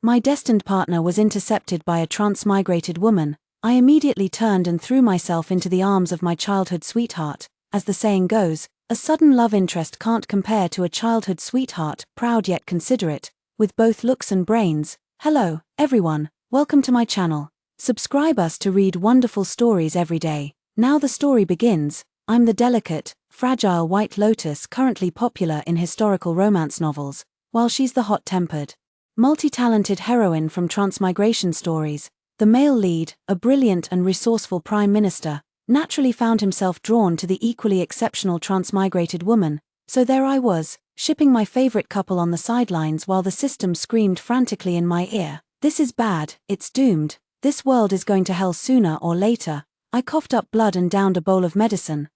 My destined partner was intercepted by a transmigrated woman. I immediately turned and threw myself into the arms of my childhood sweetheart. As the saying goes, a sudden love interest can't compare to a childhood sweetheart, proud yet considerate, with both looks and brains. Hello, everyone, welcome to my channel. Subscribe us to read wonderful stories every day. Now the story begins. I'm the delicate, fragile white lotus currently popular in historical romance novels, while she's the hot-tempered, multi-talented heroine from transmigration stories. The male lead, a brilliant and resourceful prime minister, naturally found himself drawn to the equally exceptional transmigrated woman, so there I was, shipping my favorite couple on the sidelines while the system screamed frantically in my ear, "This is bad, it's doomed, this world is going to hell sooner or later." I coughed up blood and downed a bowl of medicine.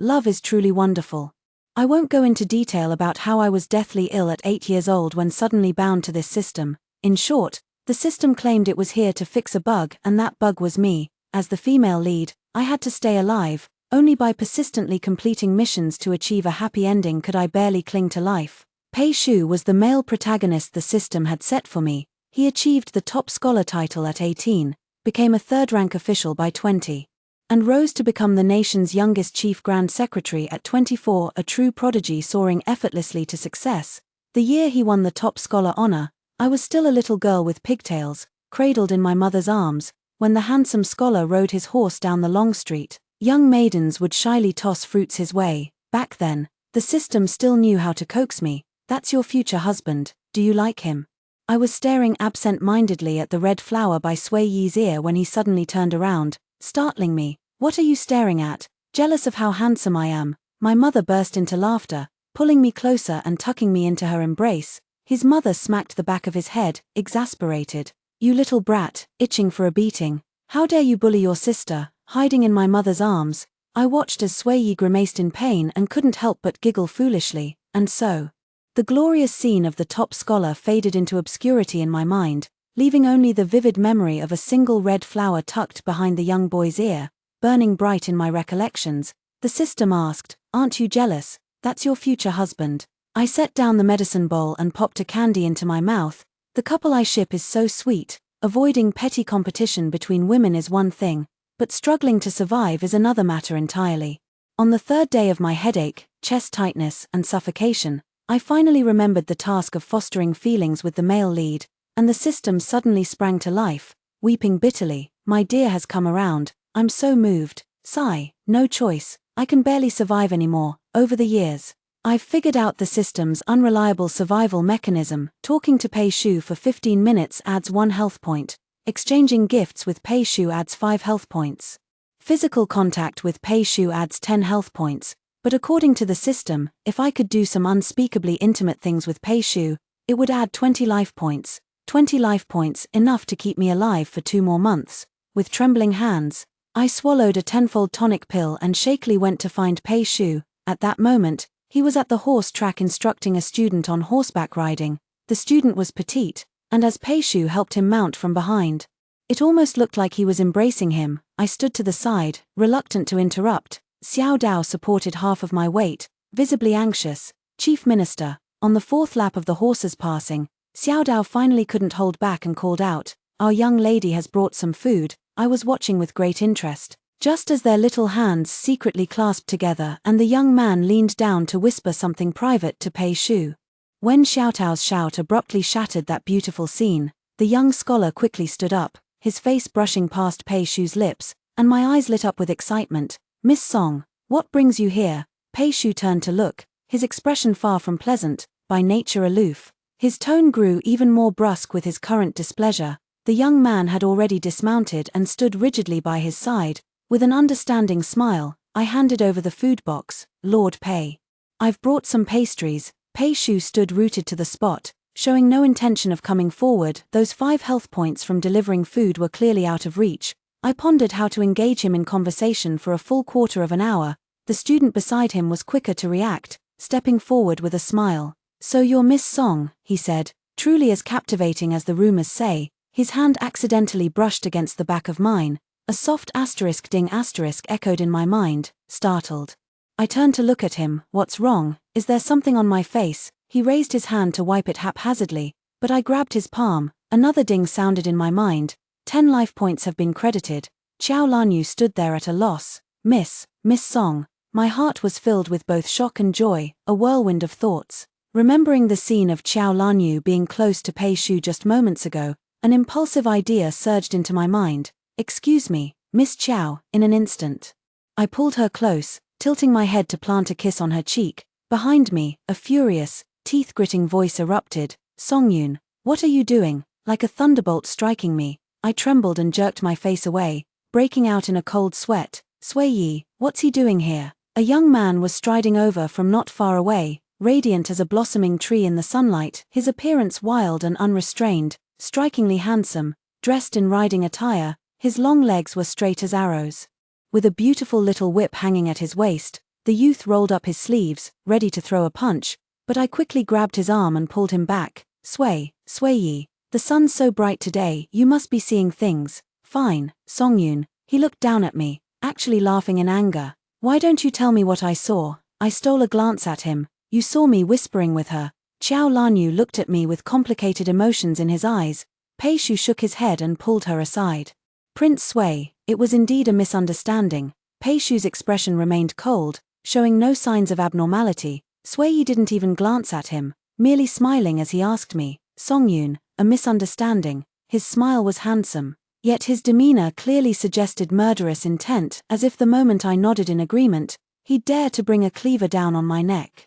Love is truly wonderful. I won't go into detail about how I was deathly ill at 8 years old when suddenly bound to this system. In short, the system claimed it was here to fix a bug, and that bug was me. As the female lead, I had to stay alive. Only by persistently completing missions to achieve a happy ending could I barely cling to life. Pei Shu was the male protagonist the system had set for me. He achieved the top scholar title at 18, became a third-rank official by 20, and rose to become the nation's youngest chief grand secretary at 24, a true prodigy soaring effortlessly to success. The year he won the top scholar honor, I was still a little girl with pigtails, cradled in my mother's arms. When the handsome scholar rode his horse down the long street, young maidens would shyly toss fruits his way. Back then, the system still knew how to coax me. "That's your future husband, do you like him?" I was staring absent-mindedly at the red flower by Sui Yi's ear when he suddenly turned around, startling me. "What are you staring at? Jealous of how handsome I am?" My mother burst into laughter, pulling me closer and tucking me into her embrace. His mother smacked the back of his head, exasperated. "You little brat, itching for a beating. How dare you bully your sister?" Hiding in my mother's arms, I watched as Sui Yi grimaced in pain and couldn't help but giggle foolishly. And so, the glorious scene of the top scholar faded into obscurity in my mind, leaving only the vivid memory of a single red flower tucked behind the young boy's ear, burning bright in my recollections. The system asked, "Aren't you jealous? That's your future husband." I set down the medicine bowl and popped a candy into my mouth. The couple I ship is so sweet. Avoiding petty competition between women is one thing, but struggling to survive is another matter entirely. On the third day of my headache, chest tightness, and suffocation, I finally remembered the task of fostering feelings with the male lead, and the system suddenly sprang to life, weeping bitterly. "My dear has come around, I'm so moved." Sigh, "No choice, I can barely survive anymore. Over the years, I've figured out the system's unreliable survival mechanism. Talking to Pei Shu for 15 minutes adds 1 health point. Exchanging gifts with Pei Shu adds 5 health points. Physical contact with Pei Shu adds 10 health points. But according to the system, if I could do some unspeakably intimate things with Pei Shu, it would add 20 life points. 20 life points, enough to keep me alive for 2 more months. With trembling hands, I swallowed a 10-fold tonic pill and shakily went to find Pei Shu. At that moment, he was at the horse track instructing a student on horseback riding. The student was petite, and as Pei Shu helped him mount from behind, it almost looked like he was embracing him. I stood to the side, reluctant to interrupt. Xiao Dao supported half of my weight, visibly anxious. "Chief Minister." On the 4th lap of the horses passing, Xiao Dao finally couldn't hold back and called out, "Our young lady has brought some food." I was watching with great interest, just as their little hands secretly clasped together and the young man leaned down to whisper something private to Pei Shu. When Xiao Dao's shout abruptly shattered that beautiful scene, the young scholar quickly stood up, his face brushing past Pei Shu's lips, and my eyes lit up with excitement. "Miss Song, what brings you here?" Pei Shu turned to look, his expression far from pleasant, by nature aloof. His tone grew even more brusque with his current displeasure. The young man had already dismounted and stood rigidly by his side. With an understanding smile, I handed over the food box. "Lord Pei, I've brought some pastries." Pei Shu stood rooted to the spot, showing no intention of coming forward. Those 5 health points from delivering food were clearly out of reach. I pondered how to engage him in conversation for a full quarter of an hour. The student beside him was quicker to react, stepping forward with a smile. "So you're Miss Song," he said, truly as captivating as the rumors say. His hand accidentally brushed against the back of mine. A soft asterisk ding asterisk echoed in my mind, startled. I turned to look at him. "What's wrong? Is there something on my face?" He raised his hand to wipe it haphazardly, but I grabbed his palm. Another ding sounded in my mind. 10 life points have been credited. Xiao Lanyu stood there at a loss. Miss Song. My heart was filled with both shock and joy, a whirlwind of thoughts. Remembering the scene of Xiao Lanyu being close to Pei Shu just moments ago, an impulsive idea surged into my mind. Excuse me, Miss Xiao, in an instant. I pulled her close, tilting my head to plant a kiss on her cheek. Behind me, a furious, teeth-gritting voice erupted. Songyun, what are you doing? Like a thunderbolt striking me, I trembled and jerked my face away, breaking out in a cold sweat. Sui Yi, what's he doing here? A young man was striding over from not far away, radiant as a blossoming tree in the sunlight, his appearance wild and unrestrained, strikingly handsome, dressed in riding attire, his long legs were straight as arrows. With a beautiful little whip hanging at his waist, the youth rolled up his sleeves, ready to throw a punch, but I quickly grabbed his arm and pulled him back. Sui Yi, the sun's so bright today, you must be seeing things. Fine, Songyun. He looked down at me, actually laughing in anger. Why don't you tell me what I saw? I stole a glance at him. You saw me whispering with her. Xiao Lanyu looked at me with complicated emotions in his eyes. Pei Shu shook his head and pulled her aside. Prince Sui, it was indeed a misunderstanding. Pei Shu's expression remained cold, showing no signs of abnormality. Sui didn't even glance at him, merely smiling as he asked me, Songyun, a misunderstanding. His smile was handsome, yet his demeanor clearly suggested murderous intent, as if the moment I nodded in agreement, he'd dare to bring a cleaver down on my neck.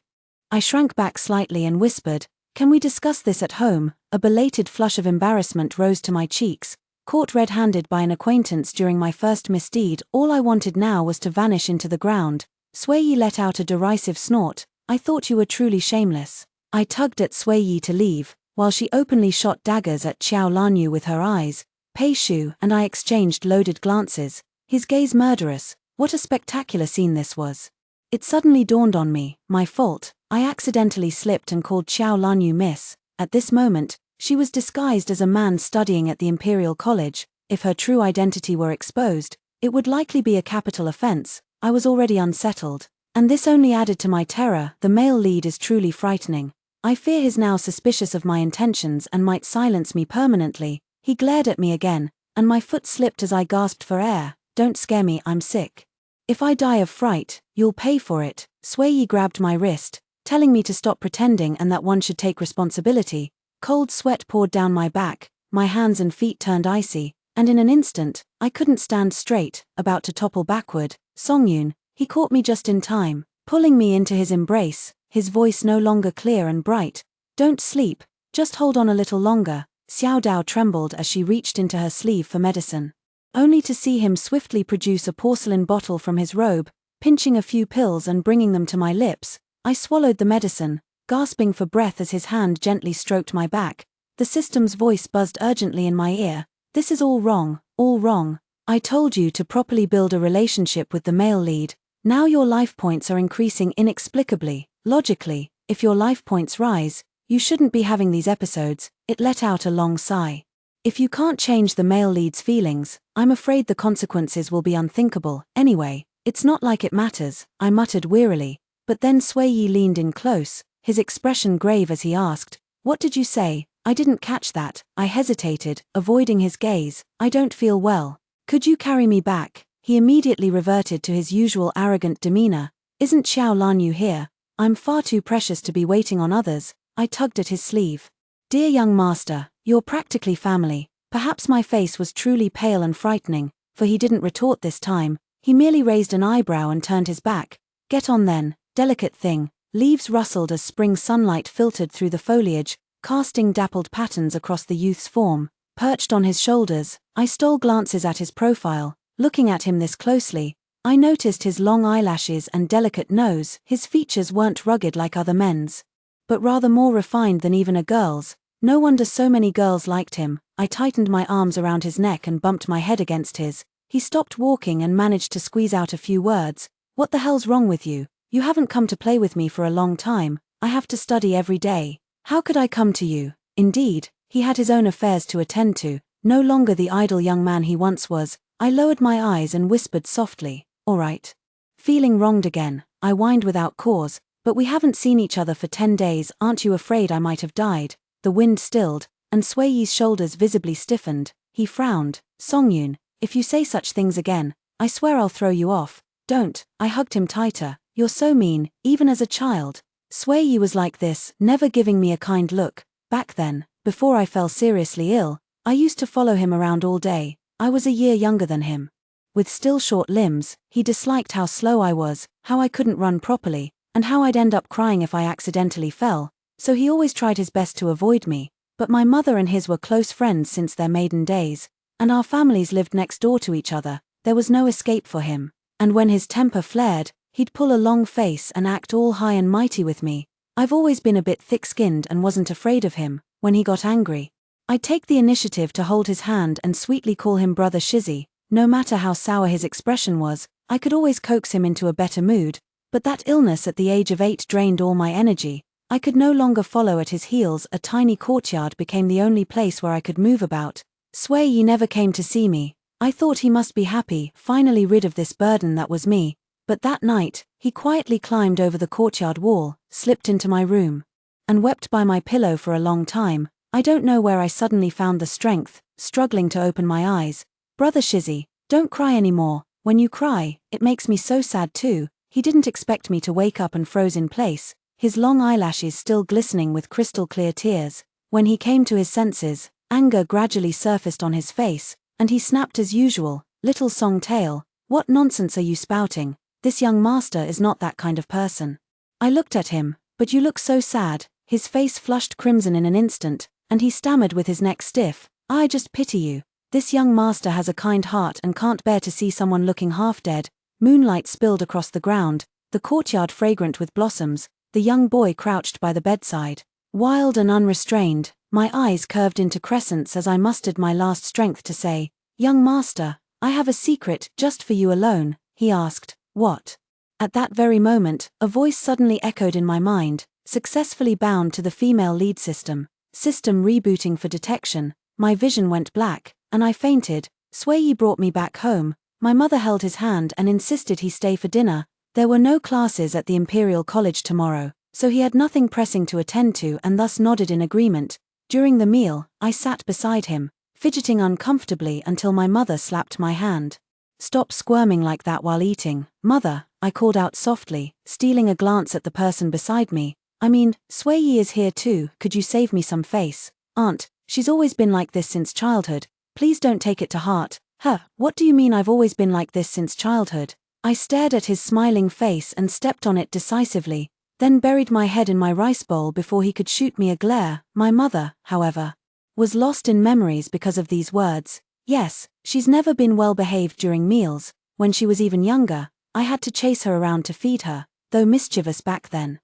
I shrank back slightly and whispered, can we discuss this at home? A belated flush of embarrassment rose to my cheeks. Caught red-handed by an acquaintance during my first misdeed, all I wanted now was to vanish into the ground. Sui let out a derisive snort. I thought you were truly shameless. I tugged at Sui to leave, while she openly shot daggers at Xiao Lanyu with her eyes. Pei Shu and I exchanged loaded glances, his gaze murderous. What a spectacular scene this was. It suddenly dawned on me, my fault. I accidentally slipped and called Xiao Lanyu Miss. At this moment, she was disguised as a man studying at the Imperial College. If her true identity were exposed, it would likely be a capital offense. I was already unsettled, and this only added to my terror. The male lead is truly frightening. I fear he's now suspicious of my intentions and might silence me permanently. He glared at me again, and my foot slipped as I gasped for air. Don't scare me, I'm sick. If I die of fright, you'll pay for it. Sui grabbed my wrist, telling me to stop pretending and that one should take responsibility. Cold sweat poured down my back, my hands and feet turned icy, and in an instant, I couldn't stand straight, about to topple backward. Songyun, he caught me just in time, pulling me into his embrace, his voice no longer clear and bright. Don't sleep, just hold on a little longer. Xiao Dao trembled as she reached into her sleeve for medicine, only to see him swiftly produce a porcelain bottle from his robe, pinching a few pills and bringing them to my lips. I swallowed the medicine, gasping for breath as his hand gently stroked my back. The system's voice buzzed urgently in my ear. This is all wrong, all wrong. I told you to properly build a relationship with the male lead. Now your life points are increasing inexplicably. Logically, if your life points rise, you shouldn't be having these episodes. It let out a long sigh. If you can't change the male lead's feelings, I'm afraid the consequences will be unthinkable. Anyway, it's not like it matters, I muttered wearily. But then Sui leaned in close, his expression grave as he asked, what did you say? I didn't catch that. I hesitated, avoiding his gaze. I don't feel well. Could you carry me back? He immediately reverted to his usual arrogant demeanor. Isn't Xiao Lanyu here? I'm far too precious to be waiting on others. I tugged at his sleeve. Dear young master, you're practically family. Perhaps my face was truly pale and frightening, for he didn't retort this time. He merely raised an eyebrow and turned his back. Get on then, delicate thing. Leaves rustled as spring sunlight filtered through the foliage, casting dappled patterns across the youth's form. Perched on his shoulders, I stole glances at his profile. Looking at him this closely, I noticed his long eyelashes and delicate nose. His features weren't rugged like other men's, but rather more refined than even a girl's. No wonder so many girls liked him. I tightened my arms around his neck and bumped my head against his. He stopped walking and managed to squeeze out a few words. What the hell's wrong with you? You haven't come to play with me for a long time. I have to study every day. How could I come to you? Indeed, he had his own affairs to attend to, no longer the idle young man he once was. I lowered my eyes and whispered softly, all right. Feeling wronged again, I whined without cause, but we haven't seen each other for 10 days. Aren't you afraid I might have died? The wind stilled, and Sui Yi's shoulders visibly stiffened. He frowned. Songyun, if you say such things again, I swear I'll throw you off. Don't. I hugged him tighter. You're so mean, even as a child. Sui Yi was like this, never giving me a kind look. Back then, before I fell seriously ill, I used to follow him around all day. I was a year younger than him. With still short limbs, he disliked how slow I was, how I couldn't run properly, and how I'd end up crying if I accidentally fell, so he always tried his best to avoid me. But my mother and his were close friends since their maiden days, and our families lived next door to each other. There was no escape for him. And when his temper flared, he'd pull a long face and act all high and mighty with me. I've always been a bit thick-skinned and wasn't afraid of him. When he got angry, I'd take the initiative to hold his hand and sweetly call him Brother Shizzy. No matter how sour his expression was, I could always coax him into a better mood. But that illness at the age of 8 drained all my energy. I could no longer follow at his heels. A tiny courtyard became the only place where I could move about. Sui Yi never came to see me. I thought he must be happy, finally rid of this burden that was me. But that night, he quietly climbed over the courtyard wall, slipped into my room, and wept by my pillow for a long time. I don't know where I suddenly found the strength, struggling to open my eyes. Brother Shizzy, don't cry anymore. When you cry, it makes me so sad too. He didn't expect me to wake up and froze in place, his long eyelashes still glistening with crystal-clear tears. When he came to his senses, anger gradually surfaced on his face, and he snapped as usual. Little Song Tail, what nonsense are you spouting? This young master is not that kind of person. I looked at him. But you look so sad. His face flushed crimson in an instant, and he stammered with his neck stiff. I just pity you. This young master has a kind heart and can't bear to see someone looking half dead. Moonlight spilled across the ground, the courtyard fragrant with blossoms. The young boy crouched by the bedside, wild and unrestrained. My eyes curved into crescents as I mustered my last strength to say, "Young master, I have a secret just for you alone." He asked, "What?" At that very moment, a voice suddenly echoed in my mind, "Successfully bound to the female lead system. System rebooting for detection." My vision went black, and I fainted. Sui Yi brought me back home. My mother held his hand and insisted he stay for dinner. There were no classes at the Imperial College tomorrow, so he had nothing pressing to attend to and thus nodded in agreement. During the meal, I sat beside him, fidgeting uncomfortably until my mother slapped my hand. "Stop squirming like that while eating, mother," I called out softly, stealing a glance at the person beside me. "I mean, Sui Yi is here too, could you save me some face?" "Aunt, she's always been like this since childhood. Please don't take it to heart." "Huh, what do you mean I've always been like this since childhood?" I stared at his smiling face and stepped on it decisively, then buried my head in my rice bowl before he could shoot me a glare. My mother, however, was lost in memories because of these words. Yes, she's never been well behaved during meals. When she was even younger, I had to chase her around to feed her, though mischievous back then.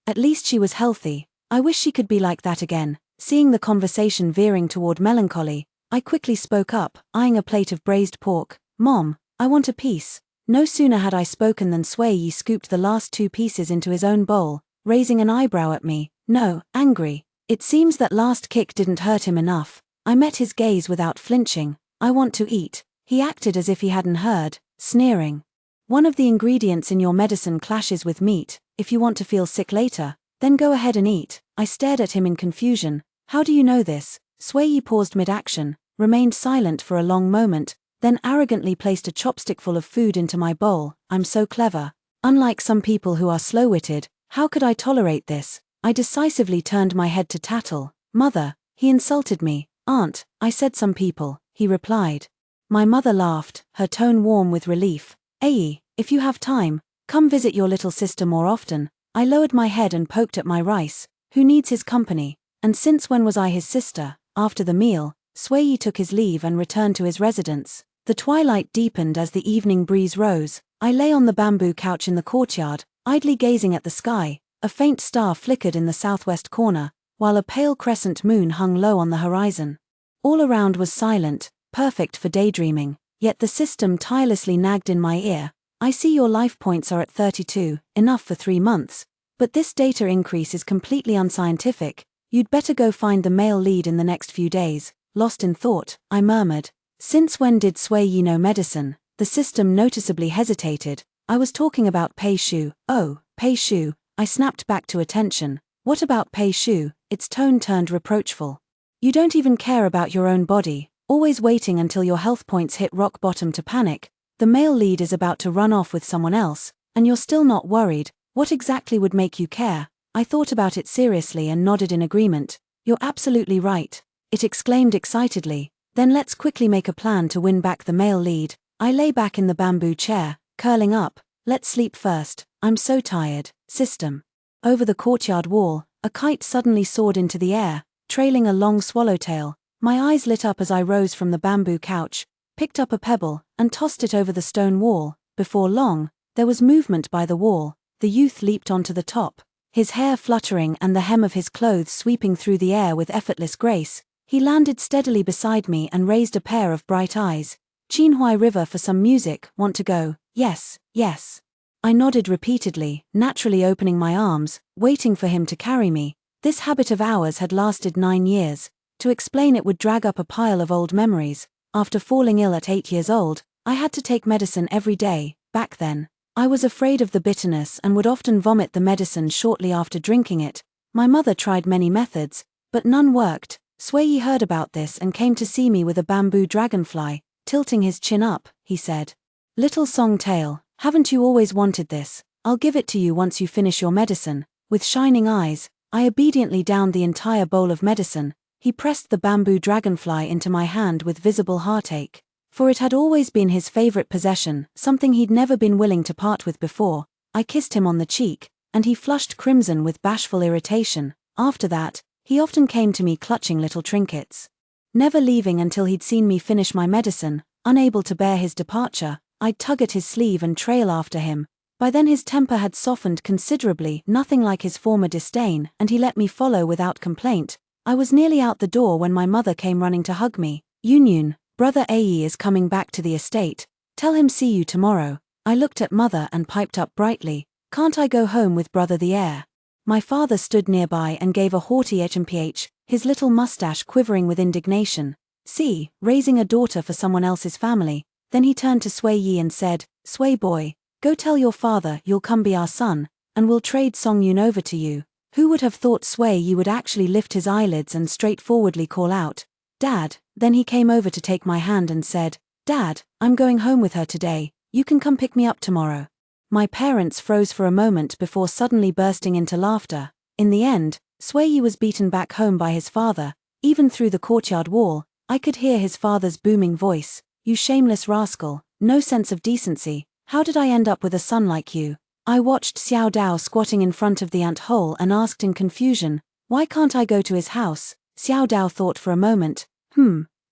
At least she was healthy. I wish she could be like that again. Seeing the conversation veering toward melancholy, I quickly spoke up, eyeing a plate of braised pork. "Mom, I want a piece." No sooner had I spoken than Sui Yi scooped the last 2 pieces into his own bowl, raising an eyebrow at me. No, angry. It seems that last kick didn't hurt him enough. I met his gaze without flinching. "I want to eat." He acted as if he hadn't heard, sneering. "One of the ingredients in your medicine clashes with meat. If you want to feel sick later, then go ahead and eat." I stared at him in confusion. "How do you know this?" Sui Yi paused mid-action, remained silent for a long moment, then arrogantly placed a chopstickful of food into my bowl. "I'm so clever. Unlike some people who are slow-witted, how could I tolerate this?" I decisively turned my head to tattle. "Mother, he insulted me." "Aunt, I said some people," he replied. My mother laughed, her tone warm with relief. "Aye, if you have time, come visit your little sister more often." I lowered my head and poked at my rice. Who needs his company? And since when was I his sister? After the meal, Sui Yi took his leave and returned to his residence. The twilight deepened as the evening breeze rose. I lay on the bamboo couch in the courtyard, idly gazing at the sky. A faint star flickered in the southwest corner, while a pale crescent moon hung low on the horizon. All around was silent, perfect for daydreaming, yet the system tirelessly nagged in my ear. "I see your life points are at 32, enough for 3 months. But this data increase is completely unscientific. You'd better go find the male lead in the next few days." Lost in thought, I murmured, "Since when did Sui Yi know medicine?" The system noticeably hesitated. "I was talking about Pei Shu." "Oh, Pei Shu." I snapped back to attention. "What about Pei Shu?" Its tone turned reproachful. You don't even care about your own body, always waiting until your health points hit rock bottom to panic. The male lead is about to run off with someone else, and you're still not worried. What exactly would make you care? I thought about it seriously and nodded in agreement. You're absolutely right, it exclaimed excitedly. Then let's quickly make a plan to win back the male lead. I lay back in the bamboo chair, curling up. Let's sleep first, I'm so tired. System. Over the courtyard wall, a kite suddenly soared into the air, trailing a long swallowtail. My eyes lit up as I rose from the bamboo couch, picked up a pebble, and tossed it over the stone wall. Before long, there was movement by the wall. The youth leaped onto the top, his hair fluttering and the hem of his clothes sweeping through the air with effortless grace. He landed steadily beside me and raised a pair of bright eyes. Qinhuai River for some music, want to go? Yes, yes. I nodded repeatedly, naturally opening my arms, waiting for him to carry me. This habit of ours had lasted 9 years. To explain it would drag up a pile of old memories. After falling ill at 8 years old, I had to take medicine every day. Back then, I was afraid of the bitterness and would often vomit the medicine shortly after drinking it. My mother tried many methods, but none worked. Sui heard about this and came to see me with a bamboo dragonfly. Tilting his chin up, he said, "Little Song Tail, haven't you always wanted this? I'll give it to you once you finish your medicine." With shining eyes, I obediently downed the entire bowl of medicine. He pressed the bamboo dragonfly into my hand with visible heartache. For it had always been his favorite possession, something he'd never been willing to part with before. I kissed him on the cheek, and he flushed crimson with bashful irritation. After that, he often came to me clutching little trinkets. Never leaving until he'd seen me finish my medicine. Unable to bear his departure, I'd tug at his sleeve and trail after him. By then his temper had softened considerably, nothing like his former disdain, and he let me follow without complaint. I was nearly out the door when my mother came running to hug me. "Yunyun, Brother Ayi is coming back to the estate. Tell him see you tomorrow." I looked at mother and piped up brightly, "Can't I go home with brother the heir?" My father stood nearby and gave a haughty HMPH, his little mustache quivering with indignation. "See, raising a daughter for someone else's family." Then he turned to Sui Yi and said, "Sui boy, go tell your father you'll come be our son, and we'll trade Song Yun over to you." Who would have thought Sui Yi would actually lift his eyelids and straightforwardly call out, "Dad?" Then he came over to take my hand and said, "Dad, I'm going home with her today, you can come pick me up tomorrow." My parents froze for a moment before suddenly bursting into laughter. In the end, Sui Yi was beaten back home by his father. Even through the courtyard wall, I could hear his father's booming voice, "You shameless rascal, no sense of decency, how did I end up with a son like you?" I watched Xiao Dao squatting in front of the ant hole and asked in confusion, "Why can't I go to his house?" Xiao Dao thought for a moment,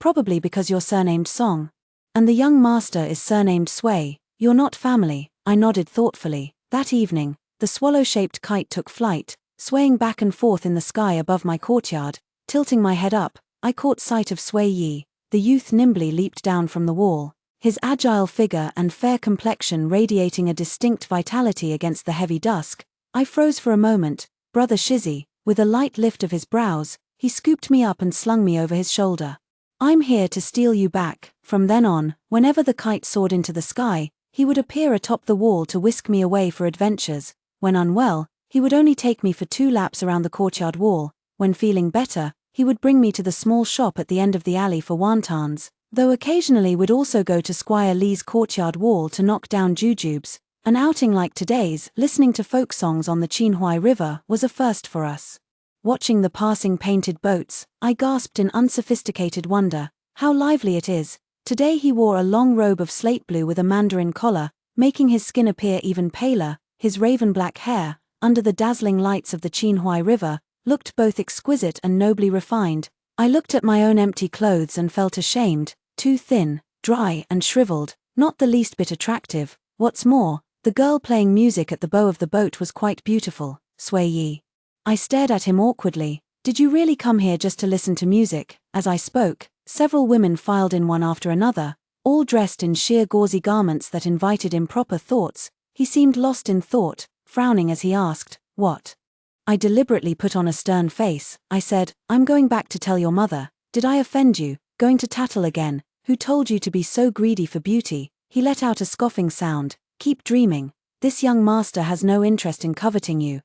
probably because you're surnamed Song. And the young master is surnamed Sui. You're not family." I nodded thoughtfully. That evening, the swallow-shaped kite took flight, swaying back and forth in the sky above my courtyard. Tilting my head up, I caught sight of Sui Yi. The youth nimbly leaped down from the wall, his agile figure and fair complexion radiating a distinct vitality against the heavy dusk. I froze for a moment. "Brother Shizzy," with a light lift of his brows, he scooped me up and slung me over his shoulder. "I'm here to steal you back." From then on, whenever the kite soared into the sky, he would appear atop the wall to whisk me away for adventures. When unwell, he would only take me for 2 laps around the courtyard wall. When feeling better, he would bring me to the small shop at the end of the alley for wontons, though occasionally would also go to Squire Lee's courtyard wall to knock down jujubes. An outing like today's, listening to folk songs on the Qinhuai River, was a first for us. Watching the passing painted boats, I gasped in unsophisticated wonder, "How lively it is." Today he wore a long robe of slate blue with a mandarin collar, making his skin appear even paler. His raven-black hair, under the dazzling lights of the Qinhuai River, looked both exquisite and nobly refined. I looked at my own empty clothes and felt ashamed, too thin, dry and shriveled, not the least bit attractive. What's more, the girl playing music at the bow of the boat was quite beautiful. Sui Yi. I stared at him awkwardly. "Did you really come here just to listen to music?" As I spoke, several women filed in one after another, all dressed in sheer gauzy garments that invited improper thoughts. He seemed lost in thought, frowning as he asked, "What?" I deliberately put on a stern face. I said, "I'm going back to tell your mother." "Did I offend you? Going to tattle again? Who told you to be so greedy for beauty?" He let out a scoffing sound. "Keep dreaming. This young master has no interest in coveting you."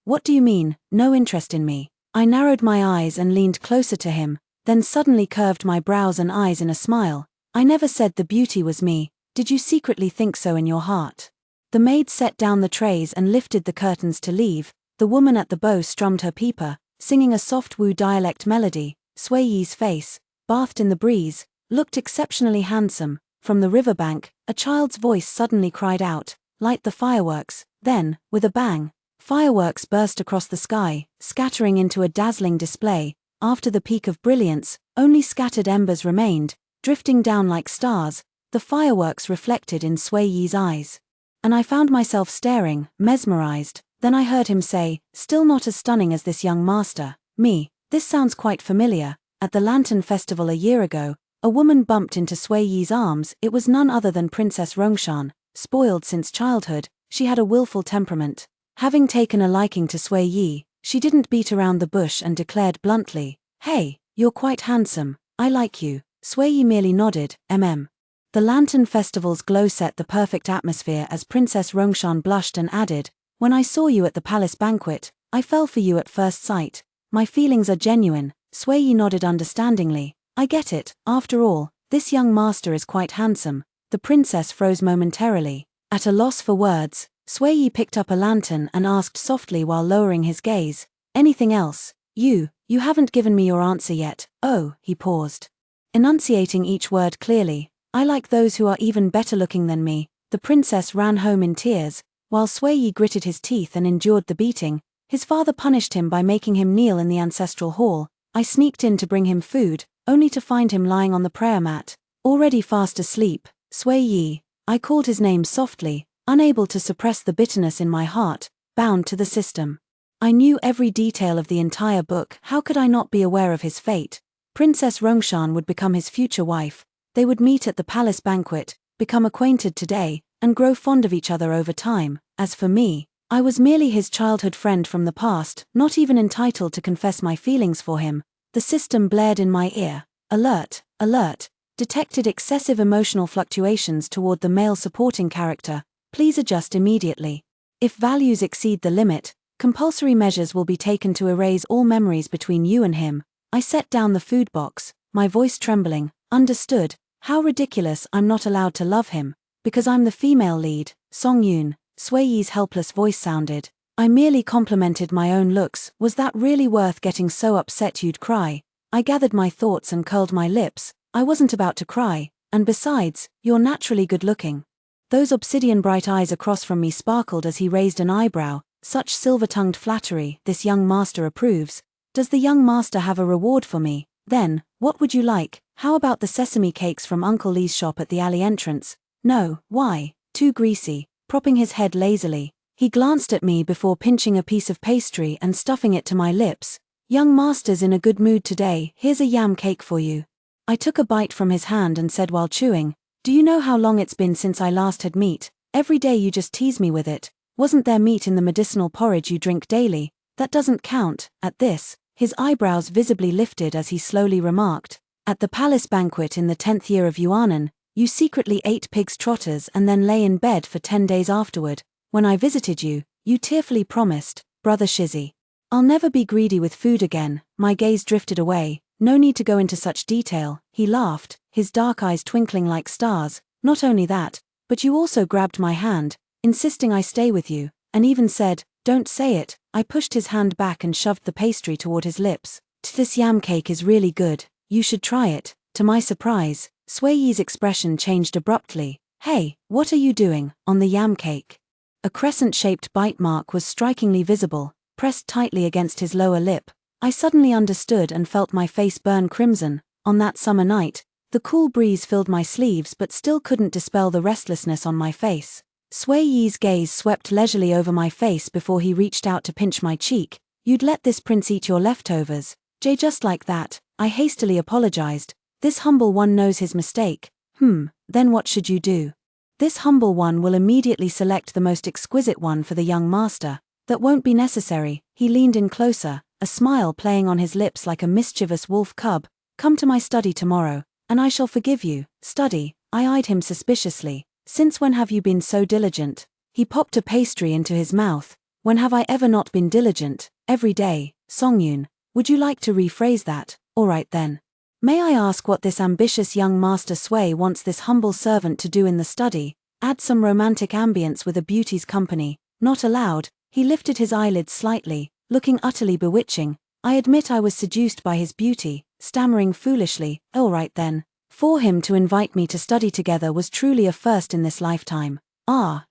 What do you mean, no interest in me?" I narrowed my eyes and leaned closer to him, then suddenly curved my brows and eyes in a smile. I never said the beauty was me, did you secretly think so in your heart? The maid set down the trays and lifted the curtains to leave. The woman at the bow strummed her peeper, singing a soft Wu dialect melody. Sui Yi's face, bathed in the breeze, looked exceptionally handsome. From the riverbank, a child's voice suddenly cried out, "Light the fireworks." Then, with a bang, fireworks burst across the sky, scattering into a dazzling display. After the peak of brilliance, only scattered embers remained, drifting down like stars, the fireworks reflected in Sui Yi's eyes. And I found myself staring, mesmerized. Then I heard him say, "Still not as stunning as this young master." Me, this sounds quite familiar. At the Lantern Festival a year ago, a woman bumped into Sui Yi's arms. It was none other than Princess Rongshan. Spoiled since childhood, she had a willful temperament. Having taken a liking to Sui Yi, she didn't beat around the bush and declared bluntly, "Hey, you're quite handsome, I like you." Sui Yi merely nodded, The Lantern Festival's glow set the perfect atmosphere as Princess Rongshan blushed and added, "When I saw you at the palace banquet, I fell for you at first sight. My feelings are genuine." Sui Yi nodded understandingly. "I get it, after all, this young master is quite handsome." The princess froze momentarily. At a loss for words, Sui Yi picked up a lantern and asked softly while lowering his gaze, "Anything else? You haven't given me your answer yet." "Oh," he paused, enunciating each word clearly, "I like those who are even better looking than me." The princess ran home in tears, while Sui Yi gritted his teeth and endured the beating. His father punished him by making him kneel in the ancestral hall. I sneaked in to bring him food, only to find him lying on the prayer mat, already fast asleep. Sui Yi, I called his name softly, unable to suppress the bitterness in my heart, bound to the system. I knew every detail of the entire book. How could I not be aware of his fate? Princess Rongshan would become his future wife. They would meet at the palace banquet, become acquainted today, and grow fond of each other over time. As for me, I was merely his childhood friend from the past, not even entitled to confess my feelings for him. The system blared in my ear. "Alert, alert. Detected excessive emotional fluctuations toward the male supporting character. Please adjust immediately. If values exceed the limit, compulsory measures will be taken to erase all memories between you and him." I set down the food box, my voice trembling. "Understood. How ridiculous, I'm not allowed to love him. Because I'm the female lead." "Song Yoon," Sui Yi's helpless voice sounded. "I merely complimented my own looks. Was that really worth getting so upset you'd cry?" I gathered my thoughts and curled my lips. I wasn't about to cry, and besides, you're naturally good looking. Those obsidian bright eyes across from me sparkled as he raised an eyebrow. "Such silver-tongued flattery, this young master approves. Does the young master have a reward for me? Then, what would you like? How about the sesame cakes from Uncle Lee's shop at the alley entrance?" "No, why? Too greasy." Propping his head lazily, he glanced at me before pinching a piece of pastry and stuffing it to my lips. "Young master's in a good mood today, here's a yam cake for you." I took a bite from his hand and said while chewing, "Do you know how long it's been since I last had meat? Every day you just tease me with it. Wasn't there meat in the medicinal porridge you drink daily? That doesn't count." At this, his eyebrows visibly lifted as he slowly remarked, "At the palace banquet in the 10th year of Yuanan, you secretly ate pig's trotters and then lay in bed for 10 days afterward. When I visited you, you tearfully promised, Brother Shizzy. I'll never be greedy with food again." My gaze drifted away. "No need to go into such detail." He laughed, his dark eyes twinkling like stars. "Not only that, but you also grabbed my hand, insisting I stay with you, and even said, 'Don't say it.'" I pushed his hand back and shoved the pastry toward his lips. "This yam cake is really good. You should try it." To my surprise, Sui Yi's expression changed abruptly. "Hey, what are you doing on the yam cake?" A crescent-shaped bite mark was strikingly visible, pressed tightly against his lower lip. I suddenly understood and felt my face burn crimson. On that summer night, the cool breeze filled my sleeves but still couldn't dispel the restlessness on my face. Sui Yi's gaze swept leisurely over my face before he reached out to pinch my cheek. "You'd let this prince eat your leftovers, Jay?" "Just like that," I hastily apologized. "This humble one knows his mistake." Then what should you do?" "This humble one will immediately select the most exquisite one for the young master." "That won't be necessary." He leaned in closer, a smile playing on his lips like a mischievous wolf cub. "Come to my study tomorrow, and I shall forgive you." "Study?" I eyed him suspiciously. "Since when have you been so diligent?" He popped a pastry into his mouth. "When have I ever not been diligent? Every day." "Songyun, Would you like to rephrase that? All right then. May I ask what this ambitious young master Sui wants this humble servant to do in the study? Add some romantic ambience with a beauty's company. Not allowed. He lifted his eyelids slightly, looking utterly bewitching. I admit I was seduced by his beauty, stammering foolishly, all right then. For him to invite me to study together was truly a first in this lifetime.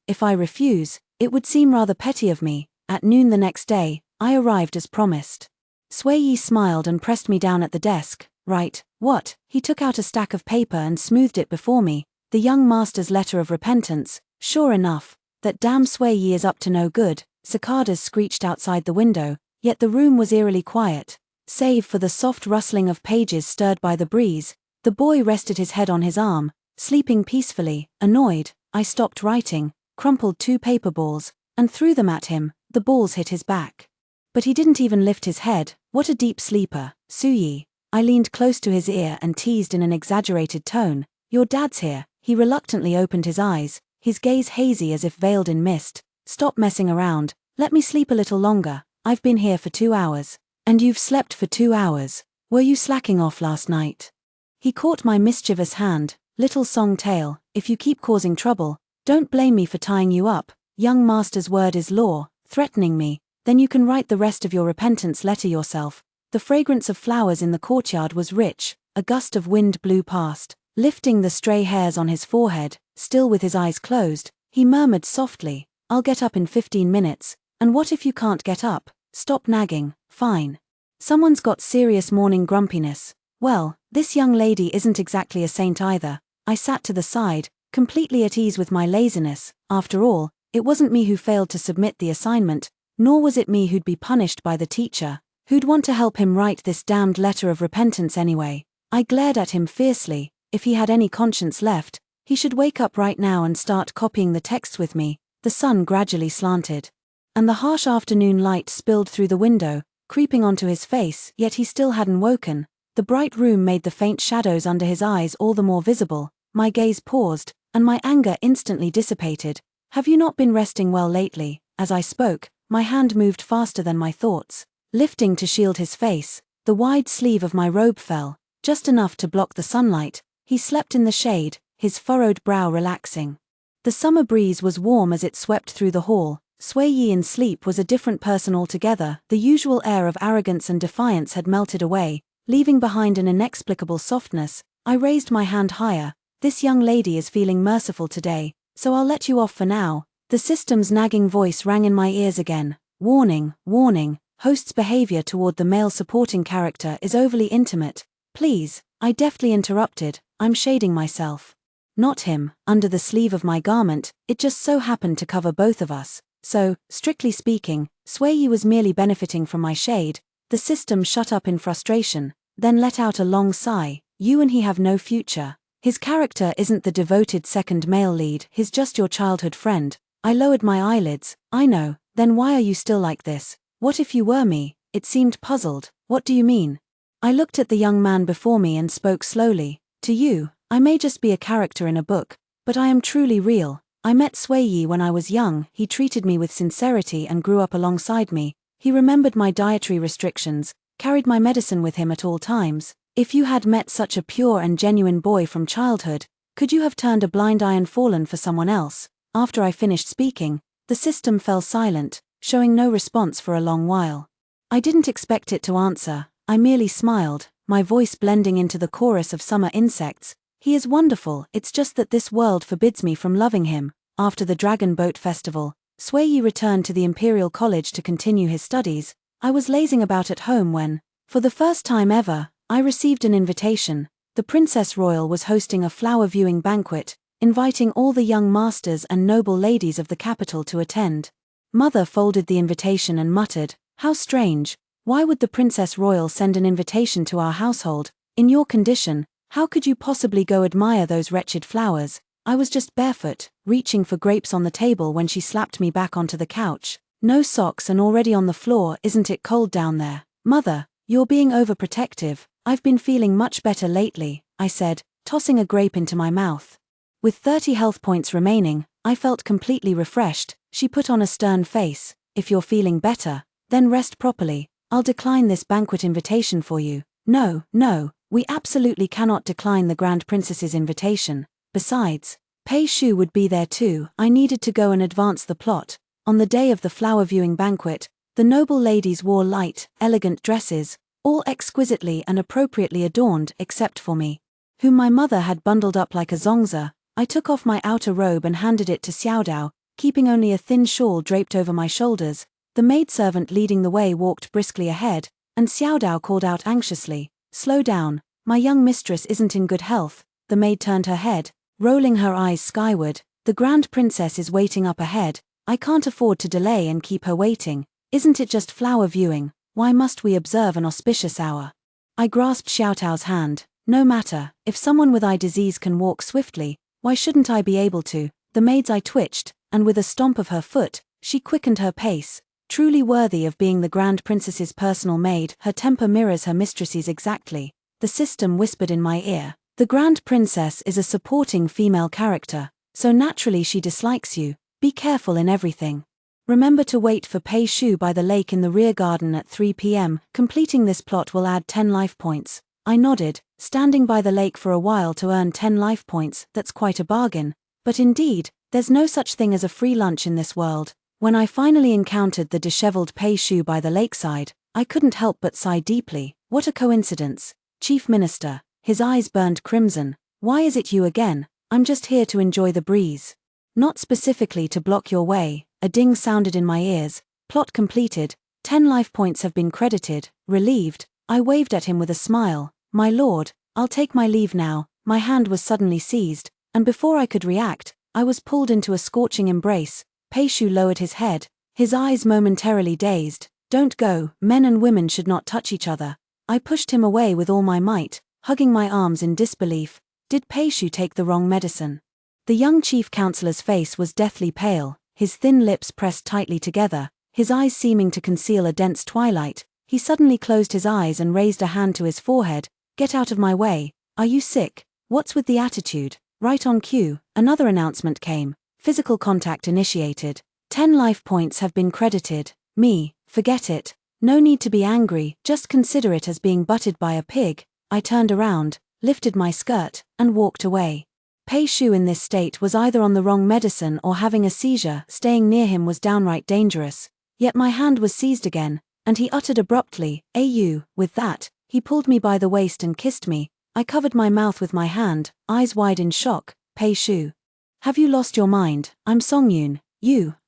If I refuse, it would seem rather petty of me. At noon the next day, I arrived as promised. Sui smiled and pressed me down at the desk. Right, what? He took out a stack of paper and smoothed it before me. The young master's letter of repentance. Sure enough, that damn Sui is up to no good. Cicadas screeched outside the window, yet the room was eerily quiet. Save for the soft rustling of pages stirred by the breeze, the boy rested his head on his arm, sleeping peacefully. Annoyed, I stopped writing, crumpled 2 paper balls, and threw them at him. The balls hit his back. But he didn't even lift his head. What a deep sleeper, Suyi. I leaned close to his ear and teased in an exaggerated tone. Your dad's here. He reluctantly opened his eyes, his gaze hazy as if veiled in mist. Stop messing around. Let me sleep a little longer. I've been here for 2 hours. And you've slept for 2 hours. Were you slacking off last night? He caught my mischievous hand. Little song tail, if you keep causing trouble, don't blame me for tying you up. Young master's word is law. Threatening me. Then you can write the rest of your repentance letter yourself. The fragrance of flowers in the courtyard was rich. A gust of wind blew past, lifting the stray hairs on his forehead. Still with his eyes closed, he murmured softly, I'll get up in 15 minutes. And what if you can't get up? Stop nagging. Fine. Someone's got serious morning grumpiness. Well, this young lady isn't exactly a saint either. I sat to the side, completely at ease with my laziness. After all, it wasn't me who failed to submit the assignment, nor was it me who'd be punished by the teacher. Who'd want to help him write this damned letter of repentance anyway? I glared at him fiercely. If he had any conscience left, he should wake up right now and start copying the text with me. The sun gradually slanted, and the harsh afternoon light spilled through the window, creeping onto his face, yet he still hadn't woken. The bright room made the faint shadows under his eyes all the more visible. My gaze paused, and my anger instantly dissipated. Have you not been resting well lately? As I spoke, my hand moved faster than my thoughts. Lifting to shield his face, the wide sleeve of my robe fell, just enough to block the sunlight. He slept in the shade, his furrowed brow relaxing. The summer breeze was warm as it swept through the hall. Sui in sleep was a different person altogether. The usual air of arrogance and defiance had melted away, leaving behind an inexplicable softness. I raised my hand higher. This young lady is feeling merciful today, so I'll let you off for now. The system's nagging voice rang in my ears again. Warning, warning. Host's behavior toward the male supporting character is overly intimate. Please, I deftly interrupted, I'm shading myself. Not him. Under the sleeve of my garment, it just so happened to cover both of us. So, strictly speaking, Sui was merely benefiting from my shade. The system shut up in frustration, then let out a long sigh. You and he have no future. His character isn't the devoted second male lead, he's just your childhood friend. I lowered my eyelids. I know. Then why are you still like this? What if you were me? It seemed puzzled. What do you mean? I looked at the young man before me and spoke slowly. To you, I may just be a character in a book, but I am truly real. I met Sui when I was young. He treated me with sincerity and grew up alongside me. He remembered my dietary restrictions, carried my medicine with him at all times. If you had met such a pure and genuine boy from childhood, could you have turned a blind eye and fallen for someone else? After I finished speaking, the system fell silent, showing no response for a long while. I didn't expect it to answer. I merely smiled, my voice blending into the chorus of summer insects. He is wonderful, it's just that this world forbids me from loving him. After the Dragon Boat Festival, Sui returned to the Imperial College to continue his studies. I was lazing about at home when, for the first time ever, I received an invitation. The Princess Royal was hosting a flower viewing banquet, inviting all the young masters and noble ladies of the capital to attend. Mother folded the invitation and muttered, How strange. Why would the Princess Royal send an invitation to our household? In your condition, how could you possibly go admire those wretched flowers? I was just barefoot, reaching for grapes on the table when she slapped me back onto the couch. No socks and already on the floor. Isn't it cold down there? Mother, you're being overprotective. I've been feeling much better lately, I said, tossing a grape into my mouth. With 30 health points remaining, I felt completely refreshed. She put on a stern face. If you're feeling better, then rest properly. I'll decline this banquet invitation for you. No, no, we absolutely cannot decline the Grand Princess's invitation. Besides, Pei Shu would be there too. I needed to go and advance the plot. On the day of the flower viewing banquet, the noble ladies wore light, elegant dresses, all exquisitely and appropriately adorned except for me, whom my mother had bundled up like a zongzi. I took off my outer robe and handed it to Xiaodao, keeping only a thin shawl draped over my shoulders. The maidservant leading the way walked briskly ahead, and Xiaodao called out anxiously, "Slow down, my young mistress isn't in good health." The maid turned her head, rolling her eyes skyward. "The Grand Princess is waiting up ahead. I can't afford to delay and keep her waiting. Isn't it just flower viewing? Why must we observe an auspicious hour?" I grasped Xiaotao's hand. No matter, if someone with eye disease can walk swiftly, why shouldn't I be able to? The maid's eye twitched, and with a stomp of her foot, she quickened her pace. Truly worthy of being the Grand Princess's personal maid, her temper mirrors her mistress's exactly. The system whispered in my ear, "The Grand Princess is a supporting female character, so naturally she dislikes you. Be careful in everything. Remember to wait for Pei Shu by the lake in the rear garden at 3 p.m. Completing this plot will add 10 life points." I nodded, standing by the lake for a while to earn 10 life points. That's quite a bargain. But indeed, there's no such thing as a free lunch in this world. When I finally encountered the disheveled Pei Shu by the lakeside, I couldn't help but sigh deeply. What a coincidence. Chief Minister, his eyes burned crimson. Why is it you again? I'm just here to enjoy the breeze. Not specifically to block your way. A ding sounded in my ears. Plot completed. 10 life points have been credited. Relieved, I waved at him with a smile. "My lord, I'll take my leave now." My hand was suddenly seized, and before I could react, I was pulled into a scorching embrace. Pei Shu lowered his head, his eyes momentarily dazed. "Don't go, men and women should not touch each other." I pushed him away with all my might, hugging my arms in disbelief. Did Pei Shu take the wrong medicine? The young chief counselor's face was deathly pale, his thin lips pressed tightly together, his eyes seeming to conceal a dense twilight. He suddenly closed his eyes and raised a hand to his forehead. "Get out of my way. Are you sick? What's with the attitude?" Right on cue, another announcement came. Physical contact initiated. 10 life points have been credited. Me, forget it. No need to be angry, just consider it as being butted by a pig. I turned around, lifted my skirt, and walked away. Pei Shu in this state was either on the wrong medicine or having a seizure. Staying near him was downright dangerous. Yet my hand was seized again, and he uttered abruptly, "Au." With that, he pulled me by the waist and kissed me. I covered my mouth with my hand, eyes wide in shock. "Pei Shu, have you lost your mind? I'm Songyun.